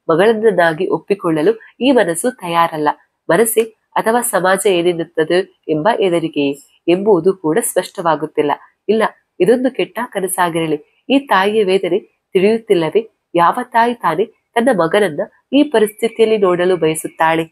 ಮಗಳನ್ನಾಗಿ ಒಪ್ಪಿಕೊಳ್ಳಲು ಈ ಮನಸ್ಸು ತಯಾರಲ್ಲ. ಮನಸ್ಸೇ ಅಥವಾ ಸಮಾಜ ಏನೆನ್ನುತ್ತದೆ ಎಂಬ ಹೆದರಿಕೆಯೇ ಎಂಬುದು ಕೂಡ ಸ್ಪಷ್ಟವಾಗುತ್ತಿಲ್ಲ. ಇಲ್ಲ, ಇದೊಂದು ಕೆಟ್ಟ ಕನಸಾಗಿರಲಿ. ಈ ತಾಯಿಯ ವೇದನೆ ತಿಳಿಯುತ್ತಿಲ್ಲವೇ? ಯಾವ ತಾಯಿ ತಾನೇ ತನ್ನ ಮಗನನ್ನ ಈ ಪರಿಸ್ಥಿತಿಯಲ್ಲಿ ನೋಡಲು ಬಯಸುತ್ತಾಳೆ?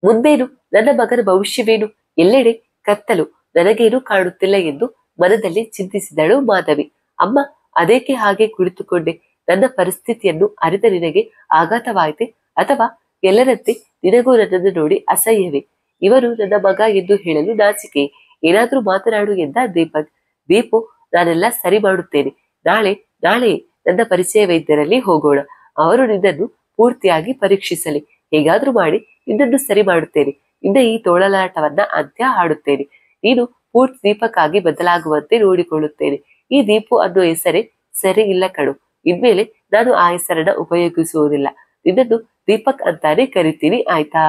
ಮುಂದೇನು? ನನ್ನ ಮಗನ ಭವಿಷ್ಯವೇನು? ಎಲ್ಲೆಡೆ ಕತ್ತಲು, ನನಗೇನು ಕಾಣುತ್ತಿಲ್ಲ ಎಂದು ಮನದಲ್ಲಿ ಚಿಂತಿಸಿದಳು ಮಾಧವಿ. ಅಮ್ಮ, ಅದೇಕೆ ಹಾಗೆ ಕುಳಿತುಕೊಂಡೆ? ನನ್ನ ಪರಿಸ್ಥಿತಿಯನ್ನು ಅರಿತ ನಿನಗೆ ಆಘಾತವಾಯಿತೆ? ಅಥವಾ ಎಲ್ಲರಂತೆ ನಿನಗೂ ನನ್ನನ್ನು ನೋಡಿ ಅಸಹ್ಯವೇ? ಇವನು ನನ್ನ ಮಗ ಎಂದು ಹೇಳಲು ನಾಚಿಕೆ. ಏನಾದ್ರೂ ಮಾತನಾಡು ಎಂದ ದೀಪಕ್. ದೀಪು, ನಾನೆಲ್ಲ ಸರಿ ಮಾಡುತ್ತೇನೆ. ನಾಳೆ ನನ್ನ ಪರಿಚಯ ವೈದ್ಯರಲ್ಲಿ ಹೋಗೋಣ. ಅವರು ನಿನ್ನನ್ನು ಪೂರ್ತಿಯಾಗಿ ಪರೀಕ್ಷಿಸಲಿ. ಹೇಗಾದ್ರೂ ಮಾಡಿ ನಿನ್ನನ್ನು ಸರಿ ಮಾಡುತ್ತೇನೆ. ನಿನ್ನ ಈ ತೋಳಲಾಟವನ್ನ ಅಂತ್ಯ ಹಾಡುತ್ತೇನೆ. ನೀನು ಪೂರ್ತಿ ದೀಪಕ್ ಆಗಿ ಬದಲಾಗುವಂತೆ ನೋಡಿಕೊಳ್ಳುತ್ತೇನೆ. ಈ ದೀಪು ಅನ್ನೋ ಹೆಸರೇ ಸರಿ ಇಲ್ಲ ಕಣು. ಇನ್ಮೇಲೆ ನಾನು ಆ ಹೆಸರನ್ನ ಉಪಯೋಗಿಸುವುದಿಲ್ಲ. ನಿನ್ನನ್ನು ದೀಪಕ್ ಅಂತಾನೆ ಕರಿತೀನಿ, ಆಯ್ತಾ?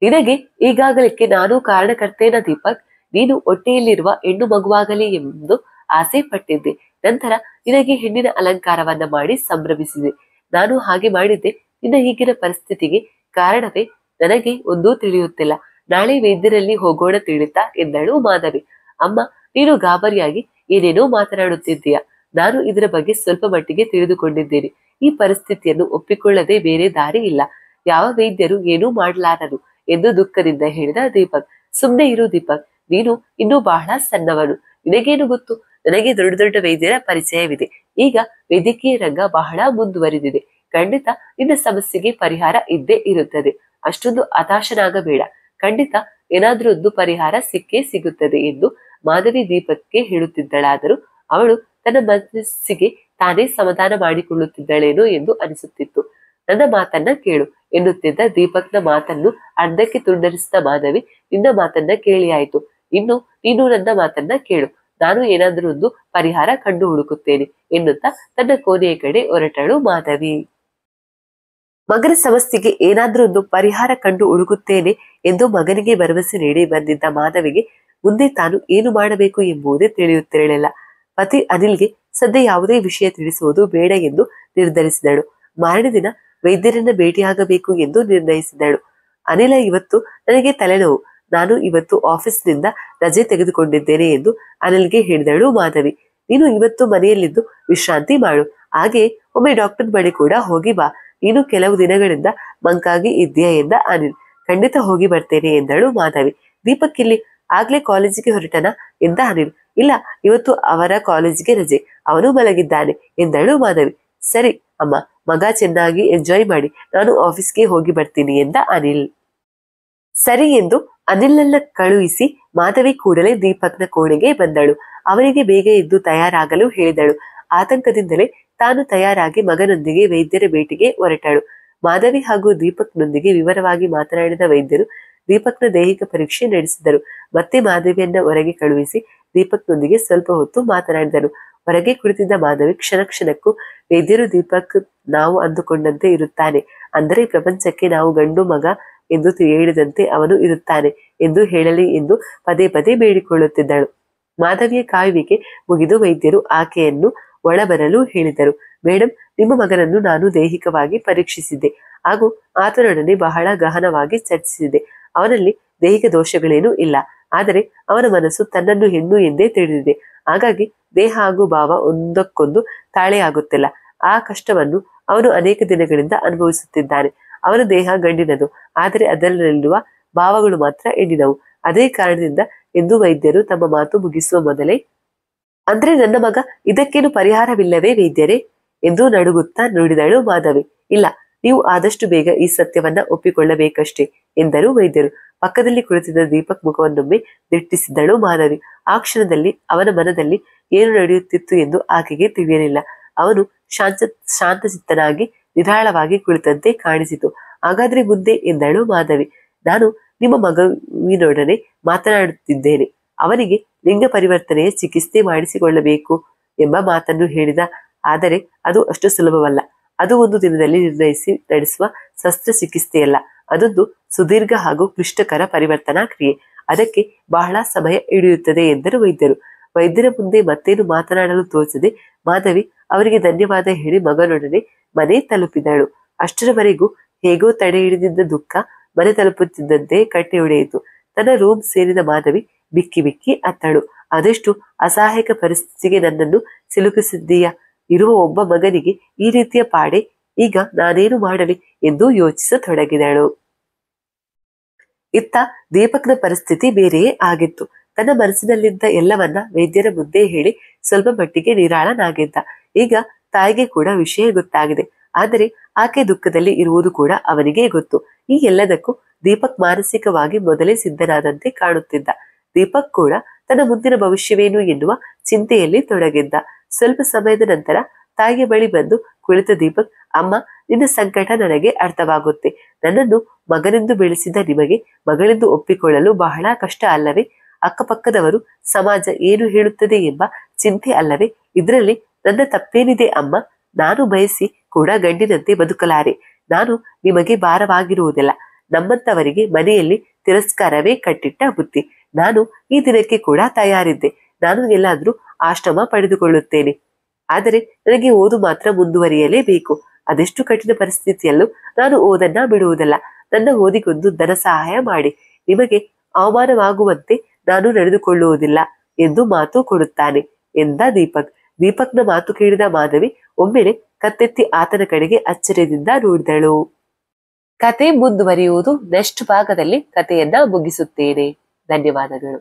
ನಿನಗೆ ಈಗಾಗಲಿಕ್ಕೆ ನಾನು ಕಾರಣಕರ್ತೇನ ದೀಪಕ್. ನೀನು ಹೊಟ್ಟೆಯಲ್ಲಿರುವ ಹೆಣ್ಣು ಮಗುವಾಗಲಿ ಎಂದು ಆಸೆ ಪಟ್ಟಿದ್ದೆ. ನಂತರ ನಿನಗೆ ಹೆಣ್ಣಿನ ಅಲಂಕಾರವನ್ನ ಮಾಡಿ ಸಂಭ್ರಮಿಸಿದೆ. ನಾನು ಹಾಗೆ ಮಾಡಿದ್ದೆ ನಿನ್ನ ಈಗಿನ ಪರಿಸ್ಥಿತಿಗೆ ಕಾರಣವೇ ನನಗೆ ಒಂದೂ ತಿಳಿಯುತ್ತಿಲ್ಲ. ನಾಳೆ ವೈದ್ಯರಲ್ಲಿ ಹೋಗೋಣ ತಿಳಿತಾ ಎಂದಳು ಮಾಧವಿ. ಅಮ್ಮ, ನೀನು ಗಾಬರಿಯಾಗಿ ಏನೇನೋ ಮಾತನಾಡುತ್ತಿದ್ದೀಯ. ನಾನು ಇದರ ಬಗ್ಗೆ ಸ್ವಲ್ಪ ಮಟ್ಟಿಗೆ ತಿಳಿದುಕೊಂಡಿದ್ದೇನೆ. ಈ ಪರಿಸ್ಥಿತಿಯನ್ನು ಒಪ್ಪಿಕೊಳ್ಳದೆ ಬೇರೆ ದಾರಿ ಇಲ್ಲ. ಯಾವ ವೈದ್ಯರು ಏನೂ ಮಾಡಲಾರರು ಎಂದು ದುಃಖದಿಂದ ಹೇಳಿದ ದೀಪಕ್. ಸುಮ್ನೆ ಇರು ದೀಪಕ್, ನೀನು ಇನ್ನೂ ಬಹಳ ಸಣ್ಣವನು. ನಿನಗೇನು ಗೊತ್ತು? ನನಗೆ ದೊಡ್ಡ ದೊಡ್ಡ ವೈದ್ಯರ ಪರಿಚಯವಿದೆ. ಈಗ ವೈದ್ಯಕೀಯ ರಂಗ ಬಹಳ ಮುಂದುವರಿದಿದೆ. ಖಂಡಿತ ನಿನ್ನ ಸಮಸ್ಯೆಗೆ ಪರಿಹಾರ ಇದ್ದೇ ಇರುತ್ತದೆ. ಅಷ್ಟೊಂದು ಹತಾಶನಾಗಬೇಡ. ಖಂಡಿತ ಏನಾದ್ರೂ ಒಂದು ಪರಿಹಾರ ಸಿಕ್ಕೇ ಸಿಗುತ್ತದೆ ಎಂದು ಮಾಧವಿ ದೀಪಕ್ಗೆ ಹೇಳುತ್ತಿದ್ದಳಾದರೂ ಅವಳು ತನ್ನ ಮನಸ್ಸಿಗೆ ತಾನೇ ಸಮಾಧಾನ ಮಾಡಿಕೊಳ್ಳುತ್ತಿದ್ದಳೇನೋ ಎಂದು ಅನಿಸುತ್ತಿತ್ತು. ನನ್ನ ಮಾತನ್ನ ಕೇಳು ಎನ್ನುತ್ತಿದ್ದ ದೀಪಕ್ನ ಮಾತನ್ನು ಅರ್ಧಕ್ಕೆ ತುಂಡರಿಸಿದ ಮಾಧವಿ, ನಿನ್ನ ಮಾತನ್ನ ಕೇಳಿ ಆಯ್ತು. ಇನ್ನು ನೀನು ನನ್ನ ಮಾತನ್ನ ಕೇಳು. ನಾನು ಏನಾದ್ರೂ ಒಂದು ಪರಿಹಾರ ಕಂಡು ಹುಡುಕುತ್ತೇನೆ ಎನ್ನುತ್ತಾ ತನ್ನ ಕೋಣೆಯ ಕಡೆ ಹೊರಟಳು ಮಾಧವಿ. ಮಗನ ಸಮಸ್ಯೆಗೆ ಏನಾದ್ರೂ ಒಂದು ಪರಿಹಾರ ಕಂಡು ಹುಡುಕುತ್ತೇನೆ ಎಂದು ಮಗನಿಗೆ ಭರವಸೆ ನೀಡಿ ಬಂದಿದ್ದ ಮಾಧವಿಗೆ ಮುಂದೆ ತಾನು ಏನು ಮಾಡಬೇಕು ಎಂಬುದೇ ತಿಳಿಯುತ್ತಿರಲಿಲ್ಲ. ಪತಿ ಅನಿಲ್ಗೆ ಸದ್ಯ ಯಾವುದೇ ವಿಷಯ ತಿಳಿಸುವುದು ಬೇಡ ಎಂದು ನಿರ್ಧರಿಸಿದಳು. ಮಾರನೇ ದಿನ ವೈದ್ಯರನ್ನ ಭೇಟಿಯಾಗಬೇಕು ಎಂದು ನಿರ್ಣಯಿಸಿದಳು. ಅನಿಲ, ಇವತ್ತು ನನಗೆ ತಲೆನೋವು, ನಾನು ಇವತ್ತು ಆಫೀಸ್ನಿಂದ ರಜೆ ತೆಗೆದುಕೊಂಡಿದ್ದೇನೆ ಎಂದು ಅನಿಲ್ಗೆ ಹೇಳಿದಳು ಮಾಧವಿ. ನೀನು ಇವತ್ತು ಮನೆಯಲ್ಲಿದ್ದು ವಿಶ್ರಾಂತಿ ಮಾಡು, ಹಾಗೆ ಒಮ್ಮೆ ಡಾಕ್ಟರ್ ಬಳಿ ಕೂಡ ಹೋಗಿ ಬಾ, ನೀನು ಕೆಲವು ದಿನಗಳಿಂದ ಮಂಕಾಗಿ ಇದ್ದೀಯಾ ಎಂದ ಅನಿಲ್. ಖಂಡಿತ ಹೋಗಿ ಬರ್ತೇನೆ ಎಂದಳು ಮಾಧವಿ. ದೀಪಕ್ ಇಲ್ಲಿ ಆಗ್ಲೇ ಕಾಲೇಜಿಗೆ ಹೊರಟನ ಎಂದ ಅನಿಲ್. ಇಲ್ಲ, ಇವತ್ತು ಅವರ ಕಾಲೇಜಿಗೆ ರಜೆ, ಅವನು ಮಲಗಿದ್ದಾನೆ ಎಂದಳು ಮಾಧವಿ. ಸರಿ ಅಮ್ಮ, ಮಗ ಚೆನ್ನಾಗಿ ಎಂಜಾಯ್ ಮಾಡಿ, ನಾನು ಆಫೀಸ್ಗೆ ಹೋಗಿ ಬರ್ತೀನಿ ಎಂದ ಅನಿಲ್. ಸರಿ ಎಂದು ಅನಿಲ್ನನ್ನ ಕಳುಹಿಸಿ ಮಾಧವಿ ಕೂಡಲೇ ದೀಪಕ್ನ ಕೋಣೆಗೆ ಬಂದಳು. ಅವನಿಗೆ ಬೇಗ ಎದ್ದು ತಯಾರಾಗಲು ಹೇಳಿದಳು. ಆತಂಕದಿಂದಲೇ ತಾನು ತಯಾರಾಗಿ ಮಗನೊಂದಿಗೆ ವೈದ್ಯರ ಭೇಟಿಗೆ ಹೊರಟಳು. ಮಾಧವಿ ಹಾಗೂ ದೀಪಕ್ನೊಂದಿಗೆ ವಿವರವಾಗಿ ಮಾತನಾಡಿದ ವೈದ್ಯರು ದೀಪಕ್ನ ದೈಹಿಕ ಪರೀಕ್ಷೆ ನಡೆಸಿದರು. ಮತ್ತೆ ಮಾಧವಿಯನ್ನ ಹೊರಗೆ ಕಳುಹಿಸಿ ದೀಪಕ್ನೊಂದಿಗೆ ಸ್ವಲ್ಪ ಹೊತ್ತು ಮಾತನಾಡಿದರು. ಹೊರಗೆ ಕುಳಿತಿದ್ದ ಮಾಧವಿ ಕ್ಷಣ ಕ್ಷಣಕ್ಕೂ ವೈದ್ಯರು ದೀಪಕ್ ನಾವು ಅಂದುಕೊಂಡಂತೆ ಇರುತ್ತಾನೆ, ಅಂದರೆ ಪ್ರಪಂಚಕ್ಕೆ ನಾವು ಗಂಡು ಮಗ ಎಂದು ಹೇಳಿದಂತೆ ಅವನು ಇರುತ್ತಾನೆ ಎಂದು ಹೇಳಲಿ ಎಂದು ಪದೇ ಪದೇ ಬೇಡಿಕೊಳ್ಳುತ್ತಿದ್ದಳು. ಮಾಧವಿಯ ಕಾಯುವಿಕೆ ಮುಗಿದು ವೈದ್ಯರು ಆಕೆಯನ್ನು ಒಳಬರಲು ಹೇಳಿದರು. ಮೇಡಮ್, ನಿಮ್ಮ ಮಗನನ್ನು ನಾನು ದೈಹಿಕವಾಗಿ ಪರೀಕ್ಷಿಸಿದ್ದೆ ಹಾಗೂ ಆತನೊಡನೆ ಬಹಳ ಗಹನವಾಗಿ ಚರ್ಚಿಸಿದೆ. ಅವನಲ್ಲಿ ದೈಹಿಕ ದೋಷಗಳೇನೂ ಇಲ್ಲ, ಆದರೆ ಅವನ ಮನಸ್ಸು ತನ್ನನ್ನು ಹೆಣ್ಣು ಎಂದೇ ತಿಳಿದಿದೆ. ಹಾಗಾಗಿ ದೇಹ ಹಾಗೂ ಭಾವ ಒಂದಕ್ಕೊಂದು ತಾಳೆಯಾಗುತ್ತಿಲ್ಲ. ಆ ಕಷ್ಟವನ್ನು ಅವನು ಅನೇಕ ದಿನಗಳಿಂದ ಅನುಭವಿಸುತ್ತಿದ್ದಾನೆ. ಅವನ ದೇಹ ಗಂಡಿನದು, ಆದರೆ ಅದರಲ್ಲಿರುವ ಭಾವಗಳು ಮಾತ್ರ ಹೆಣ್ಣಿನವು. ಅದೇ ಕಾರಣದಿಂದ ಎಂದು ವೈದ್ಯರು ತಮ್ಮ ಮಾತು ಮುಗಿಸುವ ಮೊದಲೇ, ಅಂದ್ರೆ ನನ್ನ ಮಗ, ಇದಕ್ಕೇನು ಪರಿಹಾರವಿಲ್ಲವೇ ವೈದ್ಯರೇ ಎಂದು ನಡುಗುತ್ತಾ ನುಡಿದಳು ಮಾಧವಿ. ಇಲ್ಲ, ನೀವು ಆದಷ್ಟು ಬೇಗ ಈ ಸತ್ಯವನ್ನ ಒಪ್ಪಿಕೊಳ್ಳಬೇಕಷ್ಟೇ ಎಂದರು ವೈದ್ಯರು. ಪಕ್ಕದಲ್ಲಿ ಕುಳಿತಿದ್ದ ದೀಪಕ್ ಮುಖವನ್ನೊಮ್ಮೆ ದಿಟ್ಟಿಸಿದಳು ಮಾಧವಿ. ಆ ಕ್ಷಣದಲ್ಲಿ ಅವನ ಮನದಲ್ಲಿ ಏನು ನಡೆಯುತ್ತಿತ್ತು ಎಂದು ಆಕೆಗೆ ತಿಳಿಯಲಿಲ್ಲ. ಅವನು ಶಾಂತಚಿತ್ತನಾಗಿ ನಿರಾಳವಾಗಿ ಕುಳಿತಂತೆ ಕಾಣಿಸಿತು. ಹಾಗಾದ್ರೆ ಮುಂದೆ ಎಂದಳು ಮಾಧವಿ. ನಾನು ನಿಮ್ಮ ಮಗುವಿನೊಡನೆ ಮಾತನಾಡುತ್ತಿದ್ದೇನೆ. ಅವನಿಗೆ ಲಿಂಗ ಪರಿವರ್ತನೆಯ ಚಿಕಿತ್ಸೆ ಮಾಡಿಸಿಕೊಳ್ಳಬೇಕು ಎಂಬ ಮಾತನ್ನು ಹೇಳಿದ. ಆದರೆ ಅದು ಅಷ್ಟು ಸುಲಭವಲ್ಲ. ಅದು ಒಂದು ದಿನದಲ್ಲಿ ನಿರ್ಣಯಿಸಿ ನಡೆಸುವ ಶಸ್ತ್ರಚಿಕಿತ್ಸೆಯಲ್ಲ. ಅದೊಂದು ಸುದೀರ್ಘ ಹಾಗೂ ಕ್ಲಿಷ್ಟಕರ ಪರಿವರ್ತನಾ ಕ್ರಿಯೆ. ಅದಕ್ಕೆ ಬಹಳ ಸಮಯ ಹಿಡಿಯುತ್ತದೆ ಎಂದರು ವೈದ್ಯರು. ವೈದ್ಯರ ಮುಂದೆ ಮತ್ತೇನು ಮಾತನಾಡಲು ತೋಚದೆ ಮಾಧವಿ ಅವರಿಗೆ ಧನ್ಯವಾದ ಹೇಳಿ ಮಗನೊಡನೆ ಮನೆ ತಲುಪಿದಳು. ಅಷ್ಟರವರೆಗೂ ಹೇಗೋ ತಡೆ ಹಿಡಿದಿದ್ದ ದುಃಖ ಮನೆ ತಲುಪುತ್ತಿದ್ದಂತೆ ಕಟ್ಟೆ ಹೊಡೆಯಿತು. ತನ್ನ ರೂಮ್ ಸೇರಿದ ಮಾಧವಿ ಬಿಕ್ಕಿ ಬಿಕ್ಕಿ ಅತ್ತಳು. ಅದೆಷ್ಟು ಅಸಹಾಯಕ ಪರಿಸ್ಥಿತಿಗೆ ನನ್ನನ್ನು ಸಿಲುಕಿಸಿದ್ದೀಯಾ? ಇರುವ ಒಬ್ಬ ಮಗನಿಗೆ ಈ ರೀತಿಯ ಪಾಡೆ, ಈಗ ನಾನೇನು ಮಾಡಲಿ ಎಂದು ಯೋಚಿಸತೊಡಗಿದಳು. ಇತ್ತ ದೀಪಕ್ನ ಪರಿಸ್ಥಿತಿ ಬೇರೆಯೇ ಆಗಿತ್ತು. ತನ್ನ ಮನಸ್ಸಿನಲ್ಲಿದ್ದ ಎಲ್ಲವನ್ನ ವೈದ್ಯರ ಮುಂದೆ ಹೇಳಿ ಸ್ವಲ್ಪ ಮಟ್ಟಿಗೆ ನಿರಾಳನಾಗಿದ್ದ. ಈಗ ತಾಯಿಗೆ ಕೂಡ ವಿಷಯ ಗೊತ್ತಾಗಿದೆ. ಆದರೆ ಆಕೆ ದುಃಖದಲ್ಲಿ ಇರುವುದು ಕೂಡ ಅವನಿಗೆ ಗೊತ್ತು. ಈ ಎಲ್ಲದಕ್ಕೂ ದೀಪಕ್ ಮಾನಸಿಕವಾಗಿ ಮೊದಲೇ ಸಿದ್ಧನಾದಂತೆ ಕಾಣುತ್ತಿದ್ದ. ದೀಪಕ್ ಕೂಡ ತನ್ನ ಮುಂದಿನ ಭವಿಷ್ಯವೇನು ಎನ್ನುವ ಚಿಂತೆಯಲ್ಲಿ ತೊಡಗಿದ್ದ. ಸ್ವಲ್ಪ ಸಮಯದ ನಂತರ ತಾಯಿಯ ಬಳಿ ಬಂದು ಕುಳಿತ ದೀಪಕ್, ಅಮ್ಮ, ನಿನ್ನ ಸಂಕಟ ನನಗೆ ಅರ್ಥವಾಗುತ್ತೆ. ನನ್ನನ್ನು ಮಗನೆಂದು ಬೆಳೆಸಿದ ನಿಮಗೆ ಮಗಳೆಂದು ಒಪ್ಪಿಕೊಳ್ಳಲು ಬಹಳ ಕಷ್ಟ ಅಲ್ಲವೇ? ಅಕ್ಕಪಕ್ಕದವರು, ಸಮಾಜ ಏನು ಹೇಳುತ್ತದೆ ಎಂಬ ಚಿಂತೆ ಅಲ್ಲವೇ? ಇದರಲ್ಲಿ ನನ್ನ ತಪ್ಪೇನಿದೆ ಅಮ್ಮ? ನಾನು ಬಯಸಿ ಕೂಡ ಗಂಡಿನಂತೆ ಬದುಕಲಾರೆ. ನಾನು ನಿಮಗೆ ಭಾರವಾಗಿರುವುದಿಲ್ಲ. ನಮ್ಮಂತವರಿಗೆ ಮನೆಯಲ್ಲಿ ತಿರಸ್ಕಾರವೇ ಕಟ್ಟಿಟ್ಟ ಬುತ್ತಿ. ನಾನು ಈ ದಿನಕ್ಕೆ ಕೂಡ ತಯಾರಿದ್ದೆ. ನಾನು ಎಲ್ಲಾದ್ರೂ ಆಶ್ರಮ ಪಡೆದುಕೊಳ್ಳುತ್ತೇನೆ. ಆದರೆ ನನಗೆ ಓದು ಮಾತ್ರ ಮುಂದುವರಿಯಲೇಬೇಕು. ಅದೆಷ್ಟು ಕಠಿಣ ಪರಿಸ್ಥಿತಿಯಲ್ಲೂ ನಾನು ಓದನ್ನ ಬಿಡುವುದಲ್ಲ. ನನ್ನ ಓದಿಗೊಂದು ಧನ ಸಹಾಯ ಮಾಡಿ. ನಿಮಗೆ ಅವಮಾನವಾಗುವಂತೆ ನಾನು ನಡೆದುಕೊಳ್ಳುವುದಿಲ್ಲ ಎಂದು ಮಾತು ಕೊಡುತ್ತಾನೆ ಎಂದ ದೀಪಕ್. ದೀಪಕ್ನ ಮಾತು ಕೇಳಿದ ಮಾಧವಿ ಒಮ್ಮೆಲೆ ಕತ್ತೆತ್ತಿ ಆತನ ಕಡೆಗೆ ಅಚ್ಚರಿಯಿಂದ ನೋಡಿದಳು. ಕತೆ ಮುಂದುವರಿಯುವುದು ನೆಕ್ಸ್ಟ್ ಭಾಗದಲ್ಲಿ. ಕಥೆಯನ್ನ ಮುಗಿಸುತ್ತೇನೆ. ಧನ್ಯವಾದಗಳು.